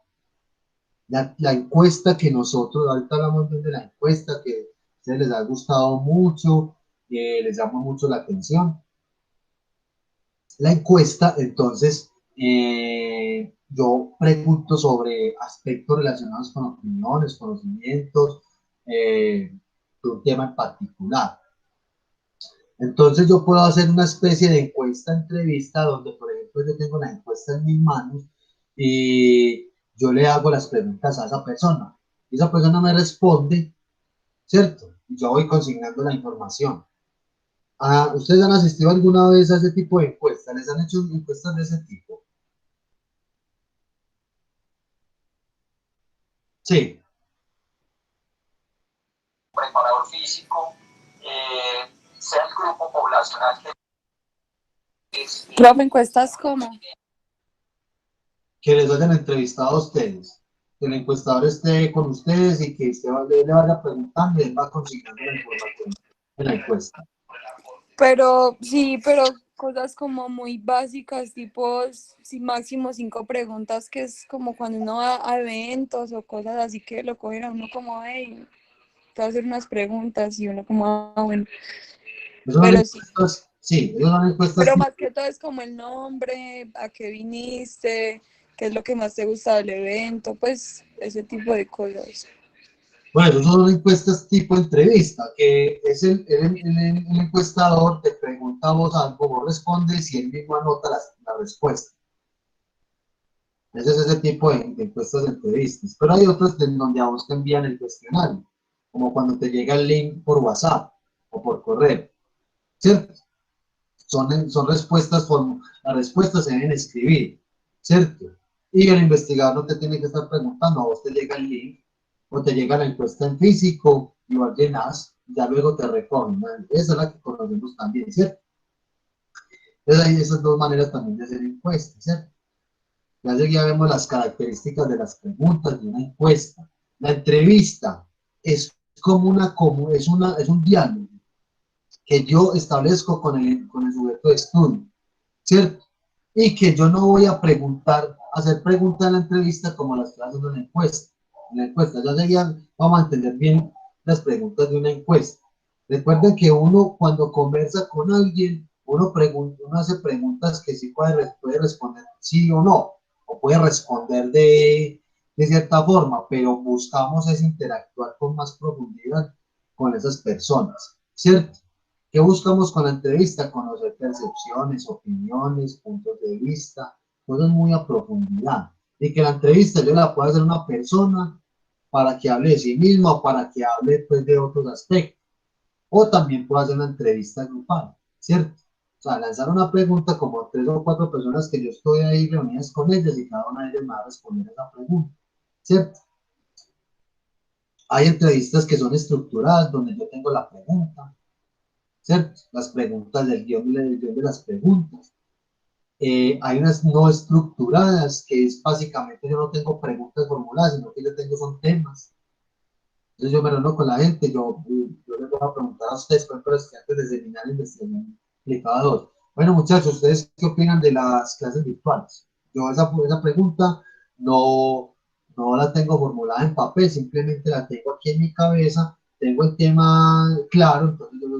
La encuesta que nosotros, ahorita hablamos de la encuesta que a ustedes les ha gustado mucho, les llama mucho la atención. La encuesta, entonces, yo pregunto sobre aspectos relacionados con opiniones, conocimientos, de un tema en particular. Entonces yo puedo hacer una especie de encuesta entrevista donde, por ejemplo, yo tengo la encuesta en mis manos y yo le hago las preguntas a esa persona. Y esa persona me responde, ¿cierto? Y yo voy consignando la información. Ah, ¿ustedes han asistido alguna vez a ese tipo de encuestas? ¿Les han hecho encuestas de ese tipo? Sí, preparador físico, sea el grupo poblacional que es. Profe, encuestas como. que les hayan entrevistado a ustedes, que el encuestador esté con ustedes y que usted le vaya preguntando y él va consiguiendo la información en la encuesta. Pero sí, pero cosas como muy básicas, tipo sí, máximo 5 preguntas, que es como cuando uno va a eventos o cosas así que lo cogen a uno como, hey, te voy a hacer unas preguntas y uno como, ah, bueno, Esas son pero sí. encuestas, sí, esas son encuestas Pero tipo, más que todo es como el nombre, a qué viniste, qué es lo que más te gusta del evento, pues ese tipo de cosas. bueno, esas son encuestas tipo entrevista, que es el encuestador te pregunta a vos algo, vos respondes y él mismo anota la respuesta. Ese es ese tipo de encuestas de entrevistas. Pero hay otras en donde a vos te envían el cuestionario, como cuando te llega el link por WhatsApp o por correo, ¿cierto? Son respuestas, las respuestas se deben escribir, ¿cierto? Y el investigador no te tiene que estar preguntando, a vos te llega el link o te llega la encuesta en físico y vos llenas, ya luego te recogen, ¿no? Esa es la que conocemos también, ¿cierto? Entonces hay esas dos maneras también de hacer encuestas, ¿cierto? Ya vemos las características de las preguntas de una encuesta. La entrevista es como es un diálogo que yo establezco con el sujeto de estudio, ¿cierto? Y que yo no voy a hacer preguntas en la entrevista como las que hacen en la encuesta. En la encuesta ya serían, vamos a entender bien las preguntas de una encuesta. Recuerden que uno cuando conversa con alguien, uno hace preguntas que sí puede responder sí o no, o puede responder de cierta forma, pero buscamos es interactuar con más profundidad con esas personas, ¿cierto? ¿Qué buscamos con la entrevista? Conocer percepciones, opiniones, puntos de vista, cosas muy a profundidad. Y que la entrevista yo la pueda hacer una persona para que hable de sí misma o para que hable pues, de otros aspectos. O también puedo hacer una entrevista grupal, ¿cierto? O sea, lanzar una pregunta como 3 o 4 personas que yo estoy ahí reunidas con ellas y cada una de ellas me va a responder esa pregunta, ¿cierto? Hay entrevistas que son estructuradas donde yo tengo la pregunta, ¿cierto? Las preguntas del guión de las preguntas. Hay unas no estructuradas, que es básicamente yo no tengo preguntas formuladas, sino que yo tengo son temas. Entonces yo me reúno con la gente, yo les voy a preguntar a ustedes, por ejemplo, los estudiantes de seminario de investigación aplicada 2. Bueno, muchachos, ¿ustedes qué opinan de las clases virtuales? Yo esa pregunta no, no la tengo formulada en papel, simplemente la tengo aquí en mi cabeza, tengo el tema claro, entonces yo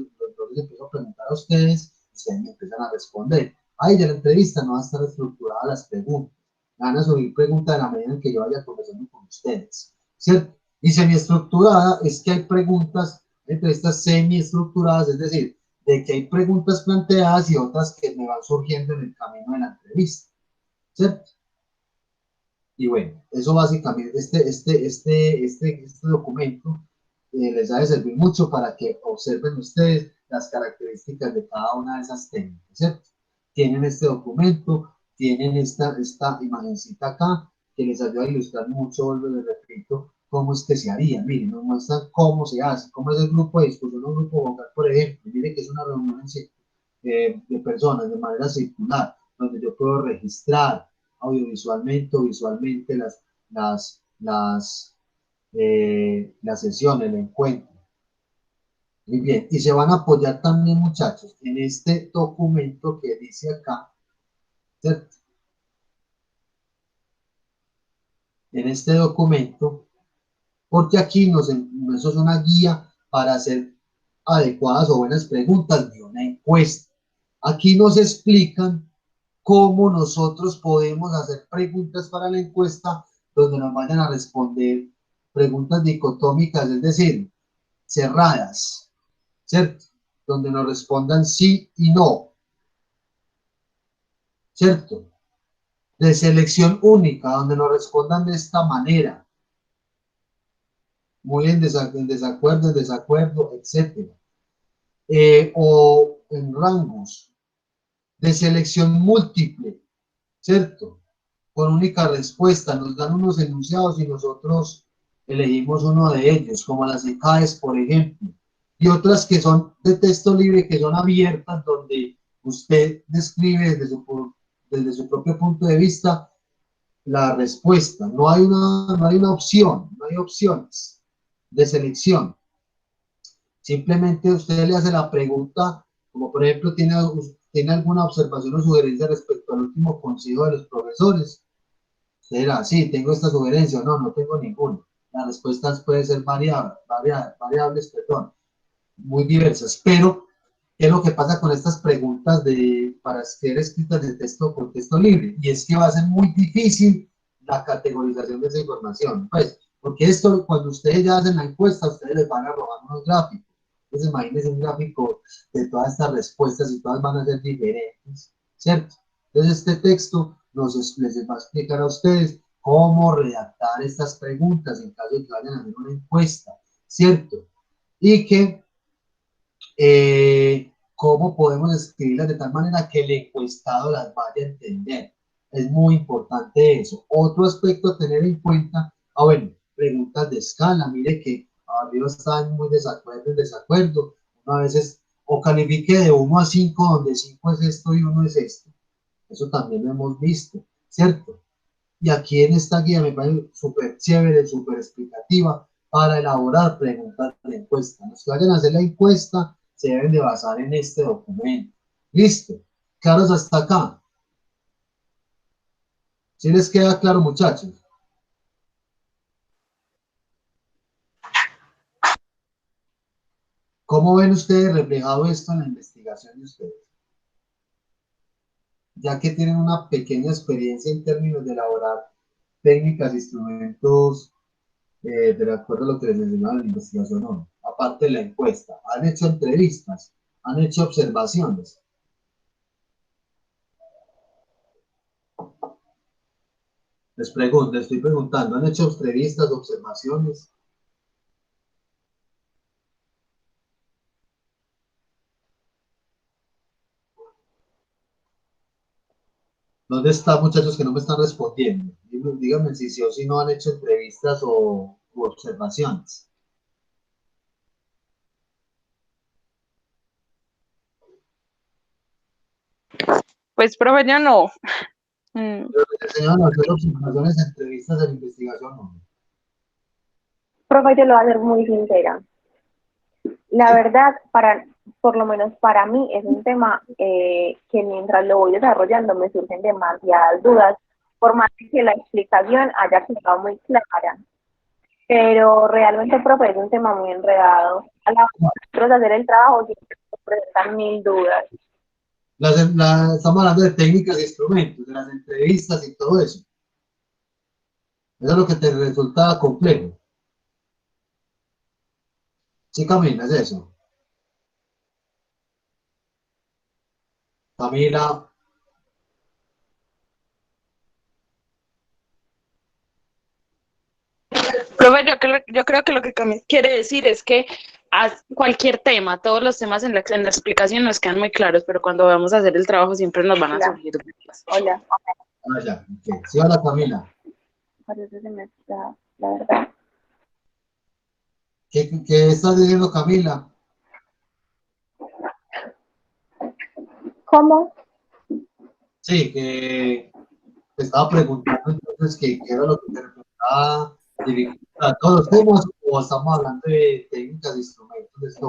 les empiezo a preguntar a ustedes, ustedes me empiezan a responder. Ahí de la entrevista no van a estar estructuradas las preguntas, van a subir preguntas de la medida en que yo vaya conversando con ustedes, ¿cierto? Y semiestructurada es que hay preguntas, entrevistas semiestructuradas, es decir, de que hay preguntas planteadas y otras que me van surgiendo en el camino de la entrevista, ¿cierto? Y bueno, eso básicamente, este documento les ha de servir mucho para que observen ustedes las características de cada una de esas técnicas, ¿cierto? Tienen este documento, tienen esta imagencita acá, que les ayuda a ilustrar mucho, les repito, cómo es que se haría. Miren, nos muestran cómo se hace, cómo es el grupo de discusión, un grupo vocal, por ejemplo. Miren que es una reunión de personas de manera circular, donde yo puedo registrar audiovisualmente o visualmente la sesión, el encuentro. Muy bien, y se van a apoyar también, muchachos, en este documento que dice acá, ¿cierto? En este documento, porque aquí eso es una guía para hacer adecuadas o buenas preguntas de una encuesta. Aquí nos explican cómo nosotros podemos hacer preguntas para la encuesta donde nos vayan a responder preguntas dicotómicas, es decir, cerradas, ¿cierto? Donde nos respondan sí y no, ¿cierto? De selección única, donde nos respondan de esta manera, muy en desacuerdo, etc. O en rangos de selección múltiple, ¿cierto? Con única respuesta, nos dan unos enunciados y nosotros elegimos uno de ellos, como las ECAES, por ejemplo, y otras que son de texto libre, que son abiertas, donde usted describe desde su propio punto de vista la respuesta. No hay una opción, no hay opciones de selección. Simplemente usted le hace la pregunta, como por ejemplo, ¿tiene alguna observación o sugerencia respecto al último consejo de los profesores? Usted dirá, sí, tengo esta sugerencia, no, no tengo ninguna. Las respuestas pueden ser variables, perdón, muy diversas, pero ¿qué es lo que pasa con estas preguntas para ser escritas de texto por texto libre? Y es que va a ser muy difícil la categorización de esa información, pues, porque esto, cuando ustedes ya hacen la encuesta, ustedes les van a arrojar unos gráficos. Entonces, imagínense un gráfico de todas estas respuestas y todas van a ser diferentes, ¿cierto? Entonces, este texto les va a explicar a ustedes cómo redactar estas preguntas en caso de que vayan a hacer una encuesta, ¿cierto? Y que cómo podemos escribirlas de tal manera que el encuestado las vaya a entender. Es muy importante eso. Otro aspecto a tener en cuenta, bueno, preguntas de escala, mire que arriba están muy en desacuerdo, uno a veces, o califique de 1 a 5, donde 5 es esto y 1 es esto. Eso también lo hemos visto, ¿cierto? Y aquí en esta guía me parece súper chévere, súper explicativa para elaborar preguntas de encuesta. Los que vayan a hacer la encuesta se deben de basar en este documento. ¿Listo? ¿Claros hasta acá? ¿Sí les queda claro, muchachos? ¿Cómo ven ustedes reflejado esto en la investigación de ustedes? Ya que tienen una pequeña experiencia en términos de elaborar técnicas, instrumentos, de acuerdo a lo que les mencionaba en la investigación, no. Aparte de la encuesta, han hecho entrevistas, han hecho observaciones. Les estoy preguntando, ¿han hecho entrevistas, observaciones? ¿Dónde están, muchachos, que no me están respondiendo? Díganme si sí o si no han hecho entrevistas u observaciones. Pues, profe, yo no. Pero les enseñaron a hacer observaciones, entrevistas de investigación, ¿no? Profe, yo lo voy a ser muy sincera. La verdad, por lo menos para mí, es un tema que mientras lo voy desarrollando me surgen demasiadas dudas, por más que la explicación haya quedado muy clara. Pero realmente, profe, es un tema muy enredado. A la hora de hacer el trabajo siempre se presentan mil dudas. Estamos hablando de técnicas y instrumentos, de las entrevistas y todo eso. Eso es lo que te resulta complejo. Sí, Camila, es eso. Camila. Profe, yo creo que lo que quiere decir es que a cualquier tema, todos los temas en la explicación nos quedan muy claros, pero cuando vamos a hacer el trabajo siempre nos van a surgir dudas. Hola. Ah, ya, okay. Sí, hola, Camila. Parece que me está, la verdad. ¿Qué estás diciendo, Camila? ¿Cómo? Sí, que te estaba preguntando entonces qué era lo que te representaba dificultad. ¿Todos los temas o estamos hablando de técnicas, instrumentos de esto?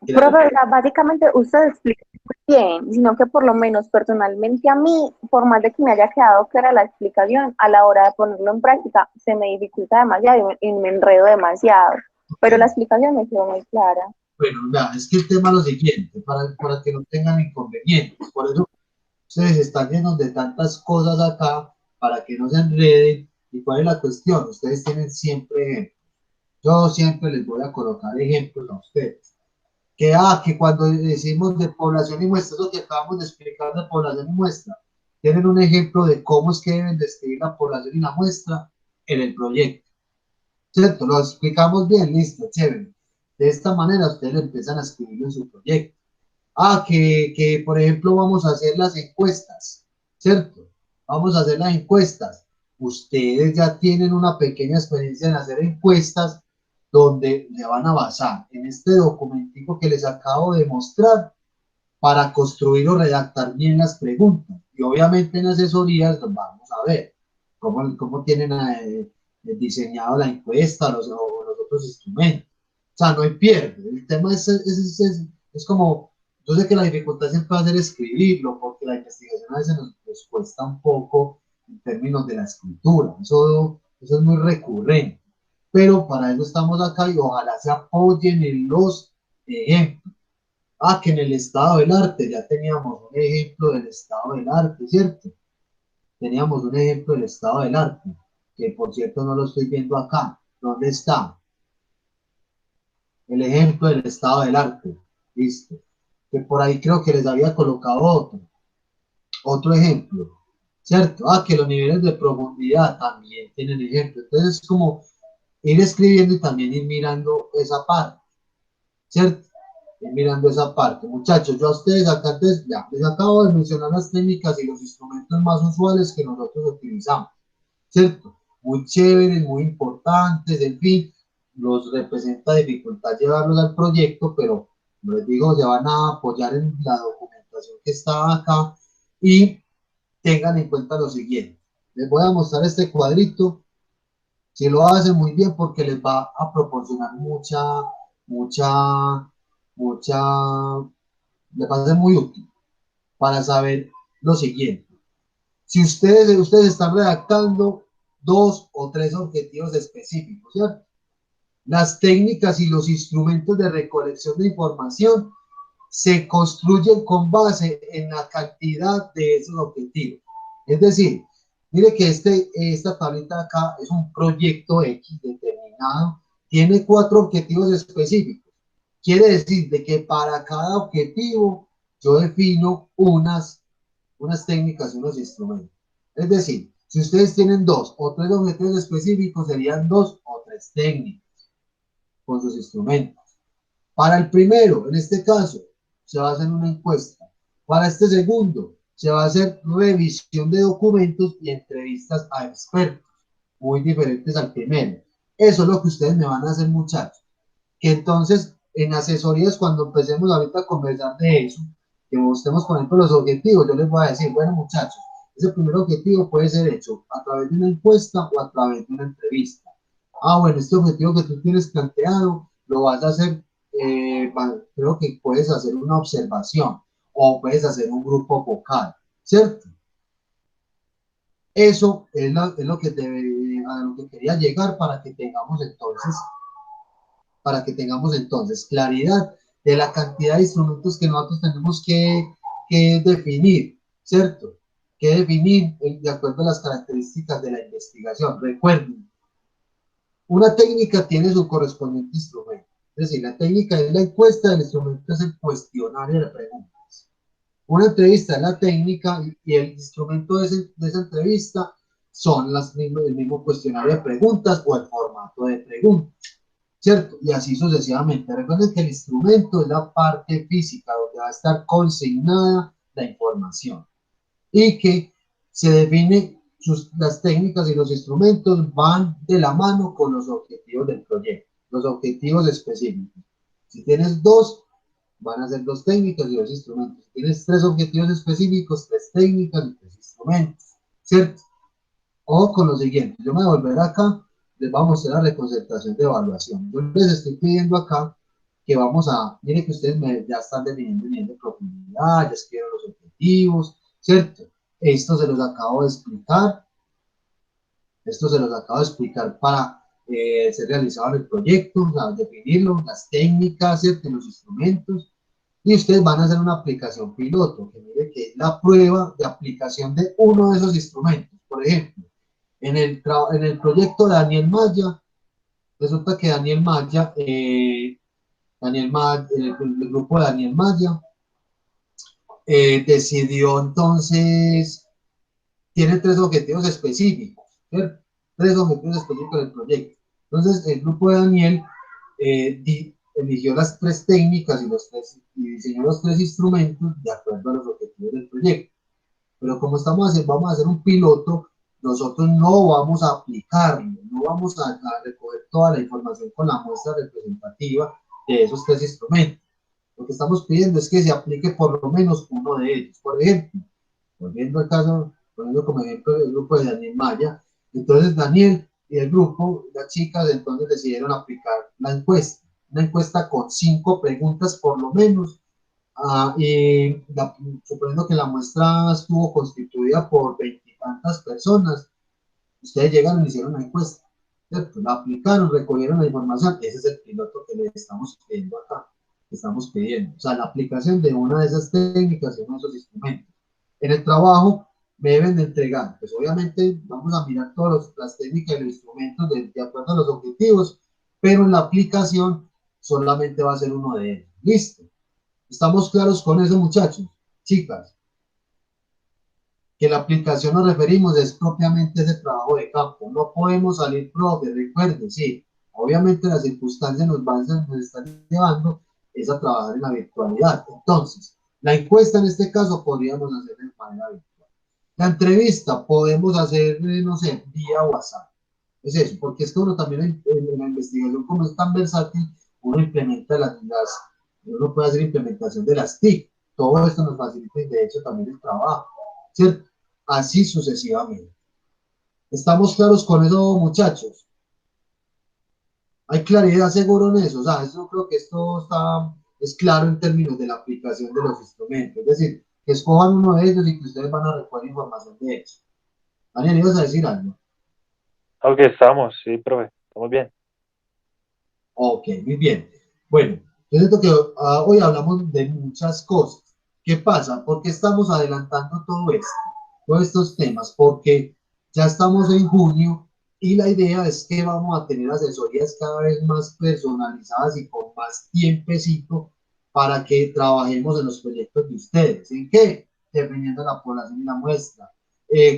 Profe, básicamente usted explica muy bien, sino que por lo menos personalmente a mí, por más de que me haya quedado clara la explicación, a la hora de ponerlo en práctica se me dificulta demasiado y me enredo demasiado, pero la explicación me quedó muy clara. Bueno, ya, es que el tema es lo siguiente, para que no tengan inconvenientes, por eso ustedes están llenos de tantas cosas acá, para que no se enreden. ¿Y cuál es la cuestión? Ustedes tienen siempre ejemplos. Yo siempre les voy a colocar ejemplos a ustedes. Que cuando decimos de población y muestra, lo que acabamos de explicar de población y muestra, tienen un ejemplo de cómo es que deben describir la población y la muestra en el proyecto. ¿Cierto? Lo explicamos bien, listo, chévere. De esta manera ustedes lo empiezan a escribir en su proyecto. Por ejemplo vamos a hacer las encuestas, ¿cierto? Vamos a hacer las encuestas. ustedes ya tienen una pequeña experiencia en hacer encuestas donde le van a basar en este documentico que les acabo de mostrar para construir o redactar bien las preguntas. Y obviamente en asesorías nos vamos a ver cómo tienen diseñado la encuesta o los otros instrumentos. O sea, no hay pierde. El tema es como, yo sé que la dificultad siempre va a ser escribirlo, porque la investigación a veces nos cuesta un poco en términos de la escritura. Eso es muy recurrente. Pero para eso estamos acá y ojalá se apoyen en los ejemplos. Que en el estado del arte ya teníamos un ejemplo del estado del arte, ¿cierto? Teníamos un ejemplo del estado del arte, que por cierto no lo estoy viendo acá. ¿Dónde está? El ejemplo del estado del arte. Listo. Que por ahí creo que les había colocado otro ejemplo, ¿cierto? Que los niveles de profundidad también tienen ejemplo. Entonces es como ir escribiendo y también ir mirando esa parte, ¿cierto? Ir mirando esa parte. Muchachos, yo a ustedes acá antes, ya les acabo de mencionar las técnicas y los instrumentos más usuales que nosotros utilizamos, ¿cierto? Muy chéveres, muy importantes, en fin, los representa dificultad llevarlos al proyecto, pero como les digo, se van a apoyar en la documentación que está acá y tengan en cuenta lo siguiente. Les voy a mostrar este cuadrito. Si lo hacen muy bien porque les va a proporcionar les va a ser muy útil para saber lo siguiente. Si ustedes están redactando 2 o 3 objetivos específicos, ¿cierto? Las técnicas y los instrumentos de recolección de información se construyen con base en la cantidad de esos objetivos. Es decir, mire que esta tablita acá es un proyecto X determinado, tiene 4 objetivos específicos. Quiere decir de que para cada objetivo yo defino unas técnicas y unos instrumentos. Es decir, si ustedes tienen 2 o 3 objetivos específicos, serían 2 o 3 técnicas con sus instrumentos. Para el primero, en este caso, se va a hacer una encuesta. Para este segundo, se va a hacer revisión de documentos y entrevistas a expertos, muy diferentes al primero. Eso es lo que ustedes me van a hacer, muchachos. Que entonces, en asesorías, cuando empecemos ahorita a conversar de eso, que mostremos, por ejemplo, los objetivos, yo les voy a decir, bueno, muchachos, ese primer objetivo puede ser hecho a través de una encuesta o a través de una entrevista. Bueno, este objetivo que tú tienes planteado, lo vas a hacer, creo que puedes hacer una observación o puedes hacer un grupo vocal, ¿cierto? Eso es lo que a lo que quería llegar para que tengamos entonces claridad de la cantidad de instrumentos que nosotros tenemos que definir, ¿cierto? Que definir de acuerdo a las características de la investigación. Recuerden, una técnica tiene su correspondiente instrumento. Es decir, la técnica es la encuesta, el instrumento es el cuestionario de preguntas. Una entrevista es la técnica y el instrumento de esa entrevista son el mismo cuestionario de preguntas o el formato de preguntas, ¿cierto? Y así sucesivamente. Recuerden que el instrumento es la parte física donde va a estar consignada la información y que se define las técnicas y los instrumentos van de la mano con los objetivos del proyecto, los objetivos específicos. Si tienes 2, van a ser 2 técnicas y 2 instrumentos. Si tienes 3 objetivos específicos, 3 técnicas y 3 instrumentos, ¿cierto? O con lo siguiente, yo me voy a volver acá, les vamos a mostrar la reconcentración de evaluación. Yo les estoy pidiendo acá que miren que ustedes ya están definiendo nivel de profundidad, ya escribieron los objetivos, ¿cierto? Esto se los acabo de explicar para ser realizado en el proyecto, o sea, definirlo, las técnicas, ¿cierto? Los instrumentos, y ustedes van a hacer una aplicación piloto, que mire que es la prueba de aplicación de uno de esos instrumentos. Por ejemplo, en el proyecto de Daniel Maya, resulta que Daniel Maya, el grupo de Daniel Maya, decidió entonces, tiene 3 objetivos específicos, ¿cierto? 3 objetivos específicos del proyecto. Entonces, el grupo de Daniel eligió las 3 técnicas y diseñó los 3 instrumentos de acuerdo a los objetivos del proyecto. Pero como vamos a hacer un piloto nosotros no vamos a aplicarlo, no vamos a recoger toda la información con la muestra representativa de esos tres instrumentos. Lo que estamos pidiendo es que se aplique por lo menos uno de ellos. Por ejemplo, volviendo al caso, poniendo como ejemplo el grupo de Daniel Maya, entonces Daniel y el grupo, las chicas, entonces decidieron aplicar la encuesta, una encuesta con 5 preguntas por lo menos, suponiendo que la muestra estuvo constituida por 20 y tantas personas, ustedes llegaron y hicieron la encuesta, ¿cierto? La aplicaron, recogieron la información, ese es el piloto que le estamos pidiendo acá, que estamos pidiendo, o sea, la aplicación de una de esas técnicas y uno de esos instrumentos. En el trabajo me deben de entregar, pues obviamente vamos a mirar todas las técnicas y los instrumentos de acuerdo a los objetivos, pero en la aplicación solamente va a ser uno de ellos. ¿Listo? ¿Estamos claros con eso, muchachos? Chicas, que la aplicación nos referimos es propiamente ese trabajo de campo. No podemos salir profe, recuerden, sí, obviamente las circunstancias nos están llevando es a trabajar en la virtualidad. Entonces, la encuesta en este caso podríamos hacer de manera virtual. La entrevista podemos hacer, no sé, vía WhatsApp. Es eso, porque es que uno también en la investigación, como es tan versátil, uno implementa uno puede hacer implementación de las TIC. Todo esto nos facilita, y de hecho, también el trabajo, ¿cierto? Así sucesivamente. ¿Estamos claros con eso, muchachos? ¿Hay claridad seguro en eso? O sea, yo creo que es claro en términos de la aplicación de los instrumentos. Es decir, que escojan uno de ellos y que ustedes van a recoger información de eso. Daniel, ¿ibas a decir algo? Ok, estamos, sí, profe, estamos bien. Ok, muy bien. Bueno, yo siento que hoy hablamos de muchas cosas. ¿Qué pasa? ¿Por qué estamos adelantando todo esto? Todos estos temas, porque ya estamos en junio y la idea es que vamos a tener asesorías cada vez más personalizadas y con más tiempecito para que trabajemos en los proyectos de ustedes. ¿En qué? Definiendo la población y la muestra,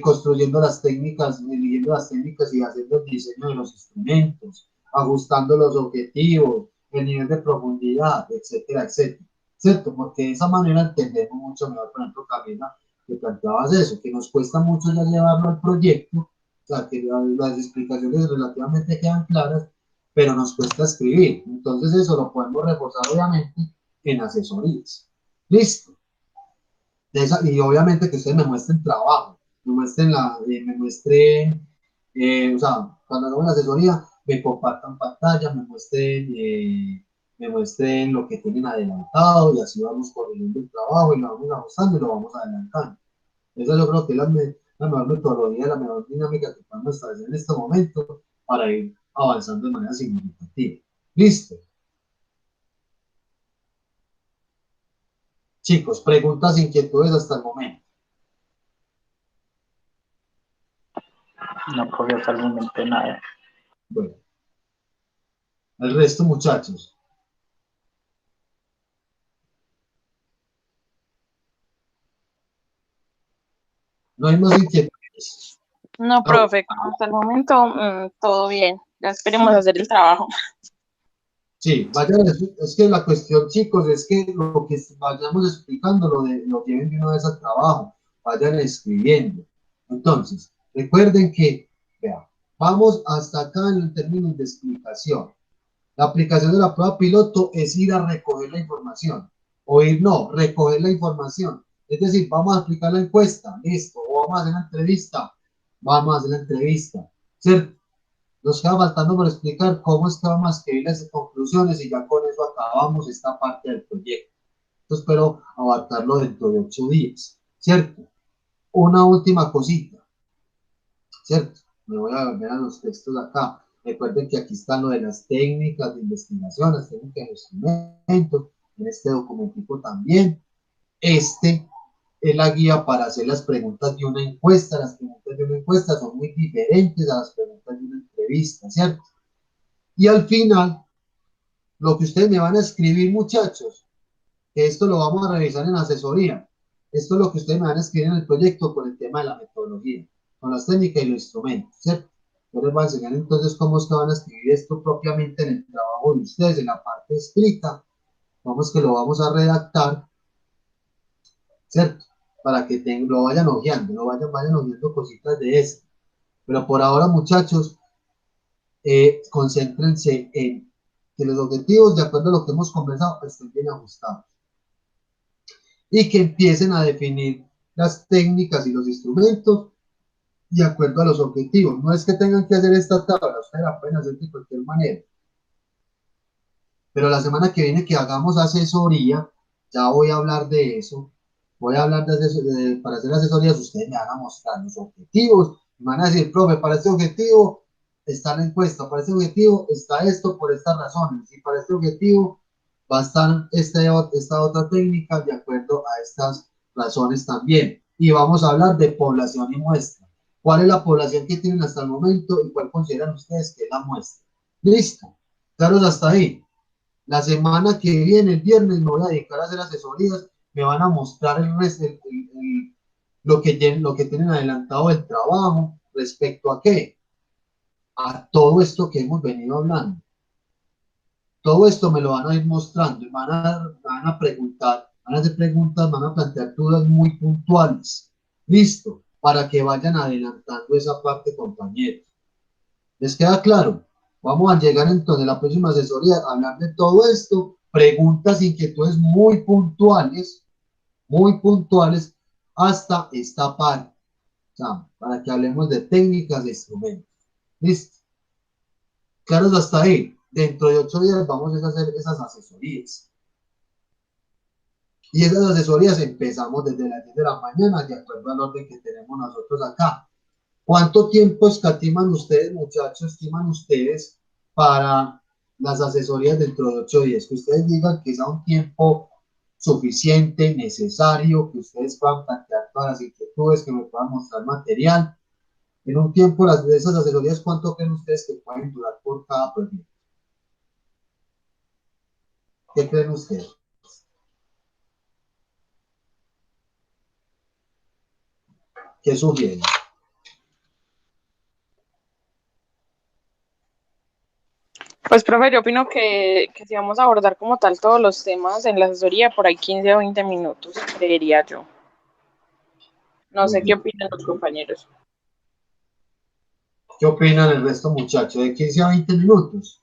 construyendo las técnicas, eligiendo las técnicas y haciendo el diseño de los instrumentos, ajustando los objetivos, el nivel de profundidad, etcétera, etcétera. ¿Cierto? Porque de esa manera entendemos mucho mejor, por ejemplo, Camila, que planteabas eso, que nos cuesta mucho ya llevarlo al proyecto, o sea, que las explicaciones relativamente quedan claras, pero nos cuesta escribir. Entonces eso lo podemos reforzar obviamente en asesorías. ¿Listo? Y obviamente que ustedes me muestren trabajo, o sea, cuando hagamos la asesoría, me compartan pantalla, me muestren lo que tienen adelantado y así vamos corrigiendo el trabajo y lo vamos ajustando y lo vamos adelantando. Esa yo creo que es la mejor metodología, la mejor dinámica que podemos establecer en este momento para ir avanzando de manera significativa. ¿Listo? Chicos, preguntas, inquietudes hasta el momento. No cogió hasta el momento nada. Bueno, el resto, muchachos. No hay más inquietudes. No, profe, hasta el momento todo bien. Ya esperemos hacer el trabajo. Sí, vayan, es que la cuestión, chicos, es que lo que vayamos explicando lo lleven de una vez al trabajo, vayan escribiendo. Entonces, recuerden que, vean, vamos hasta acá en términos de explicación. La aplicación de la prueba piloto es ir a recoger la información, o ir, no, recoger la información. Es decir, vamos a aplicar la encuesta, listo, o vamos a hacer la entrevista, vamos a hacer la entrevista, ¿cierto? Nos queda faltando por explicar cómo es que vamos a escribir las conclusiones y ya con eso acabamos esta parte del proyecto. Entonces espero abarcarlo dentro de 8 días, ¿cierto? Una última cosita, ¿cierto? Me voy a volver a los textos acá. Recuerden que aquí están lo de las técnicas de investigación, las técnicas de instrumentos, en este documentico también. Este es la guía para hacer las preguntas de una encuesta. Las preguntas de una encuesta son muy diferentes a las preguntas de una entrevista, ¿cierto? Y al final, lo que ustedes me van a escribir, muchachos, que esto lo vamos a revisar en asesoría. Esto es lo que ustedes me van a escribir en el proyecto con el tema de la metodología, con las técnicas y los instrumentos, ¿cierto? Yo les voy a enseñar entonces cómo es que van a escribir esto propiamente en el trabajo de ustedes, en la parte escrita, cómo es que lo vamos a redactar, ¿cierto? Para que lo vayan hojeando, vayan hojeando cositas de esto. Pero por ahora, muchachos, concéntrense en que los objetivos, de acuerdo a lo que hemos conversado, estén bien ajustados y que empiecen a definir las técnicas y los instrumentos de acuerdo a los objetivos. No es que tengan que hacer esta tabla, ustedes la pueden hacer de cualquier manera. Pero la semana que viene que hagamos asesoría, ya voy a hablar de eso. Voy a hablar para hacer asesorías, ustedes me van a mostrar los objetivos. Me van a decir, profe, para este objetivo está la encuesta, para este objetivo está esto por estas razones, y para este objetivo va a estar esta otra técnica de acuerdo a estas razones también. Y vamos a hablar de población y muestra. ¿Cuál es la población que tienen hasta el momento y cuál consideran ustedes que es la muestra? Listo. Claros hasta ahí. La semana que viene, el viernes, me voy a dedicar a hacer asesorías. Me van a mostrar lo que tienen adelantado del trabajo. ¿Respecto a qué? A todo esto que hemos venido hablando. Todo esto me lo van a ir mostrando y van a preguntar, van a hacer preguntas, van a plantear dudas muy puntuales. Listo, para que vayan adelantando esa parte, compañeros. ¿Les queda claro? Vamos a llegar entonces a la próxima asesoría a hablar de todo esto, preguntas, inquietudes muy puntuales hasta esta parte. O sea, para que hablemos de técnicas de instrumentos. ¿Listo? Claros hasta ahí. Dentro de 8 días vamos a hacer esas asesorías. Y esas asesorías empezamos desde las 10 de la mañana, de acuerdo al orden que tenemos nosotros acá. ¿Cuánto tiempo escatiman ustedes, muchachos, estiman ustedes para las asesorías dentro de 8 días? Que ustedes digan que sea un tiempo suficiente, necesario, que ustedes puedan plantear todas las inquietudes, que me puedan mostrar material. En un tiempo, de esas asesorías, ¿cuánto creen ustedes que pueden durar por cada proyecto? ¿Qué creen ustedes? ¿Qué sugieren? Pues, profe, yo opino que si vamos a abordar como tal todos los temas en la asesoría, por ahí 15 o 20 minutos, creería yo. No sé qué opinan los compañeros. ¿Qué opinan el resto, muchachos? ¿De 15 a 20 minutos?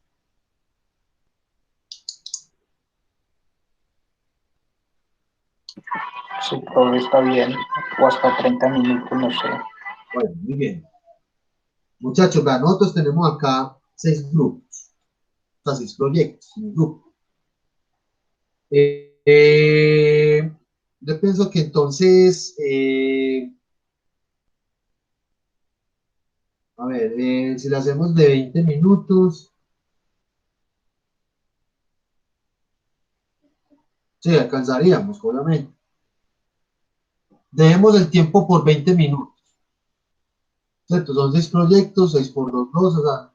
Sí, profe, está bien. O hasta 30 minutos, no sé. Bueno, muy bien. Muchachos, vean, nosotros tenemos acá 6 grupos, o sea, 6 proyectos en el grupo. Yo pienso que entonces, a ver, si lo hacemos de 20 minutos, sí, alcanzaríamos, obviamente. Dejemos el tiempo por 20 minutos. ¿Cierto? Son 6 proyectos, 6 por 2, 2, o sea,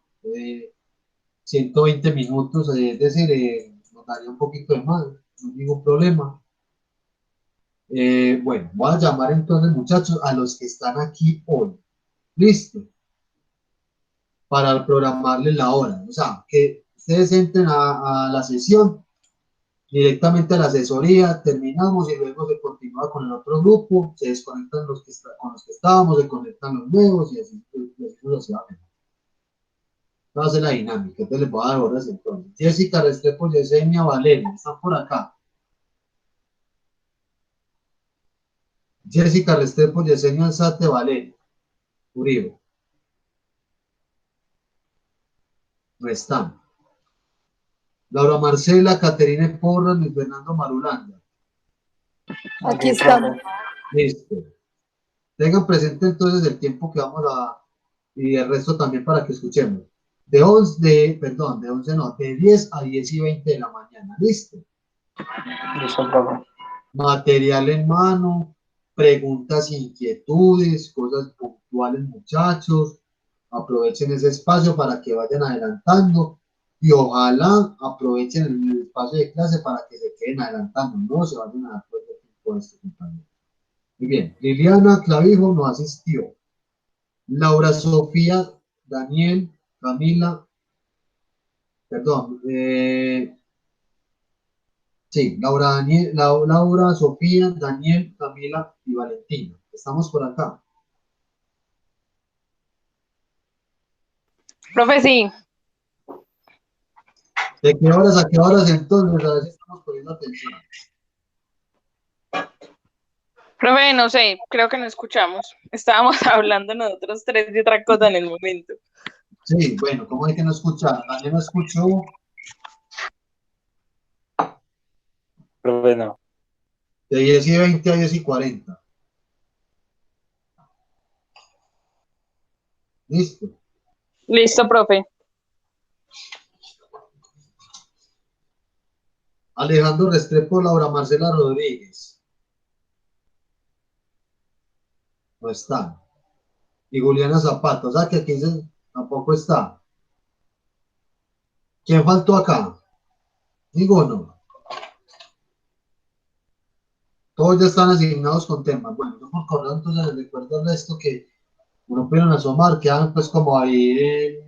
120 minutos, es decir, nos daría un poquito de más, no hay ningún problema. Bueno, voy a llamar entonces, muchachos, a los que están aquí hoy. Listo. Para programarles la hora. O sea, que ustedes entren a la sesión, directamente a la asesoría, terminamos y luego se continúa con el otro grupo, se desconectan con los que estábamos, se conectan los nuevos y así sucesivamente. Esa va a ser la dinámica. Entonces les voy a dar horas entonces. Jessica Restrepo, Yesenia, Valeria, están por acá. Jessica Restrepo, Yesenia Alzate, Valeria, Uribe. No están. Laura Marcela, Caterina Porras, Luis Fernando Marulanda. Aquí estamos. Listo. Tengan presente entonces el tiempo que vamos y el resto también para que escuchemos. De 11 no, de 10 a 10 y 20 de la mañana. Listo. Listo, profe. Material en mano, preguntas, inquietudes, cosas puntuales, muchachos. Aprovechen ese espacio para que vayan adelantando y ojalá aprovechen el espacio de clase para que se queden adelantando, no se vayan a dar cuenta de esto, compañeros. Muy bien, Liliana Clavijo no asistió. Laura Sofía, Daniel, Camila, perdón, sí, Laura, Sofía, Daniel, Camila y Valentina. Estamos por acá. Profe, sí. ¿De qué horas a qué horas entonces? A ver si estamos poniendo atención. Profe, no sé, creo que no escuchamos. Estábamos hablando nosotros tres de otra cosa en el momento. Sí, bueno, ¿cómo hay que no escuchar? Daniel no escuchó. Profe, no. De 10:20 a 10:40. Listo. Listo, profe. Alejandro Restrepo, Laura Marcela Rodríguez. No está. Y Juliana Zapata. O sea que aquí tampoco está. ¿Quién faltó acá? Ninguno. Todos ya están asignados con temas. Bueno, yo por correo entonces les recuerdo esto que uno pudieron asomar, quedan pues como ahí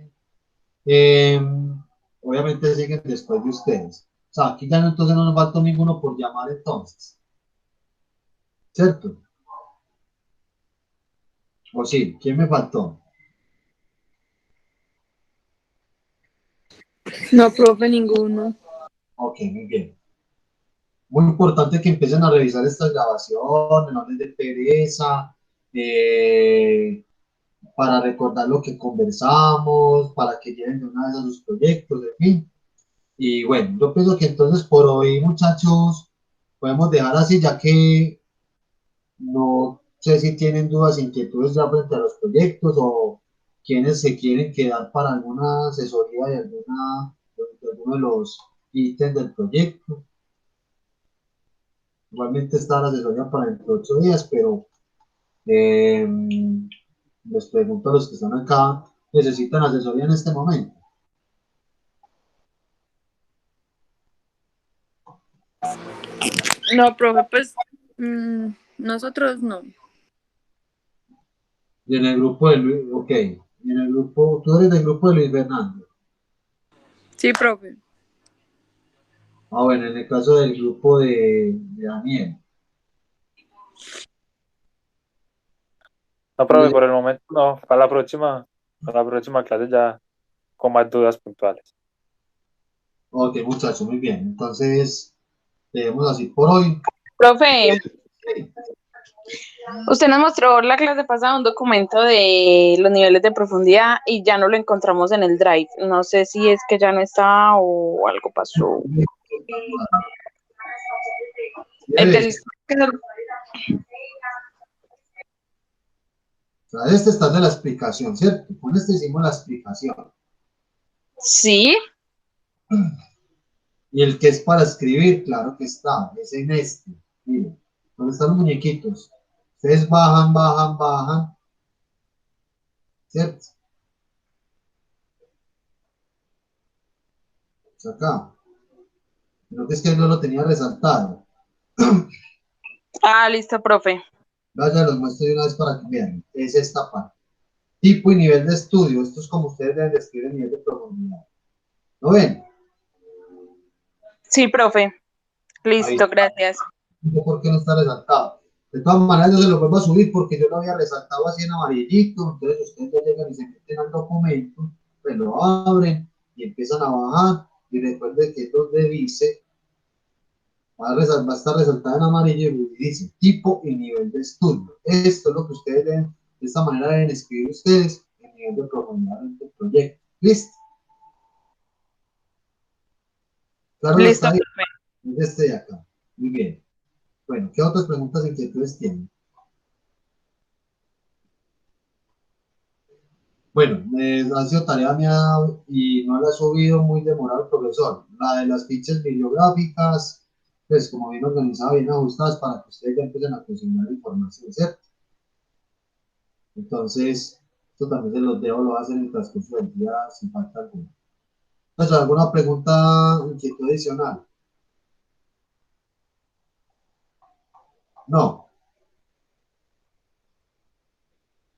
obviamente siguen después de ustedes. O sea, aquí ya entonces no nos faltó ninguno por llamar entonces. ¿Cierto? ¿O sí? ¿Quién me faltó? No, profe, ninguno. Ok, muy bien. Muy importante que empiecen a revisar estas grabaciones, no les dé pereza, para recordar lo que conversamos, para que lleven de una vez a sus proyectos, en fin. Y bueno, yo pienso que entonces por hoy, muchachos, podemos dejar así, ya que no sé si tienen dudas, inquietudes ya frente a los proyectos o quienes se quieren quedar para alguna asesoría de alguno de los ítems del proyecto. Igualmente está la asesoría para dentro de 8 días, pero eh, les pregunto a los que están acá, ¿necesitan asesoría en este momento? No, profe, pues nosotros no. Y en el grupo de Luis, ok, y en el grupo, tú eres del grupo de Luis Fernando. Sí, profe. Ah, bueno, en el caso del grupo de Daniel. No, profe, por el momento no. Para la próxima clase ya con más dudas puntuales. Ok, muchachos, muy bien. Entonces, dejemos así por hoy. Profe, Sí. usted nos mostró la clase pasada un documento de los niveles de profundidad y ya no lo encontramos en el Drive. No sé si es que ya no está o algo pasó. Entonces, O sea, este está de la explicación, ¿cierto? Con este hicimos la explicación. sí, Y el que es para escribir, claro que está, es en este. Miren, ¿dónde están los muñequitos? Ustedes bajan, bajan, bajan, ¿cierto? Es acá. Creo que es que no lo tenía resaltado. listo, profe. Vaya, los muestro de una vez para que vean. Es esta parte. Tipo y nivel de estudio. Esto es como ustedes deben describir el nivel de profundidad. ¿Lo ven? Sí, profe. Ahí Listo, gracias. ¿por qué no está resaltado? De todas maneras, yo se lo vuelvo a subir porque yo lo había resaltado así en amarillito. Entonces, ustedes ya llegan y se meten al documento, pues lo abren y empiezan a bajar. Y recuerden que es donde dice, va a estar resaltado en amarillo y dice tipo y nivel de estudio. Esto es lo que ustedes deben, de esta manera deben escribir ustedes el nivel de profundidad del proyecto. ¿Listo? Claro, Listo, está ahí. profe. Es este de acá. Muy bien. Bueno, ¿qué otras preguntas e inquietudes tienen? Bueno, ha sido tarea mía y no la ha subido muy demorado el profesor. La de las fichas bibliográficas, pues como bien organizadas, bien ajustadas para que ustedes ya empiecen a consignar información, ¿cierto? Entonces, esto también se los dejo, lo hacen en el transcurso del día sin falta alguna. Pues, ¿alguna pregunta, inquietud adicional? No.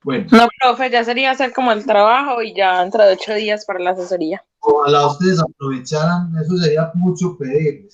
Bueno, No, profe, ya sería hacer como el trabajo y ya dentro de 8 días para la asesoría. ojalá ustedes aprovecharan, eso sería mucho pedir,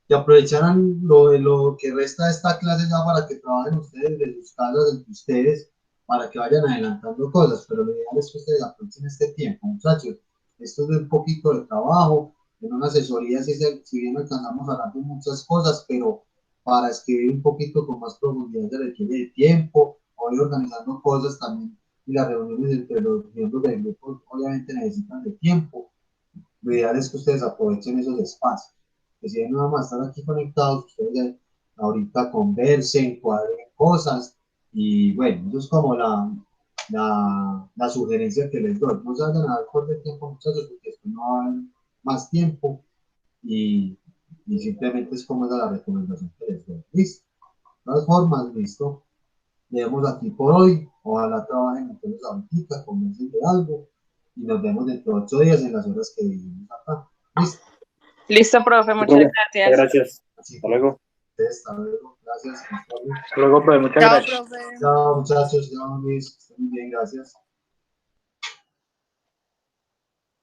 que aprovecharan lo que resta de esta clase ya para que trabajen ustedes de sus casas entre ustedes, para que vayan adelantando cosas, pero lo ideal es que ustedes aprovechen este tiempo, muchachos. Esto es de un poquito de trabajo, en una asesoría si bien alcanzamos a hablar de muchas cosas, pero para escribir un poquito con más profundidad se requiere de tiempo, hoy organizando cosas también, y las reuniones entre los miembros del grupo obviamente necesitan de tiempo. Lo ideal es que ustedes aprovechen esos espacios, que si no vamos a estar aquí conectados, ustedes ya ahorita conversen, cuadren cosas, y bueno, eso es como la sugerencia que les doy. No se vayan a dar por el tiempo, muchachos, porque después no va a haber más tiempo, y simplemente es como esa la recomendación que les doy. Listo. De todas formas, listo. Leemos aquí por hoy. Ojalá trabajen entonces ahorita, convencen de algo, y nos vemos dentro de 8 días en las horas que vivimos acá. Listo. Listo, profe, muchas gracias. Gracias. Así Hasta luego. hasta luego. Gracias. Hasta luego, pues, muchas Chao, gracias. profe. Chao, muchachos. Chao, Luis. Estén muy bien. Gracias.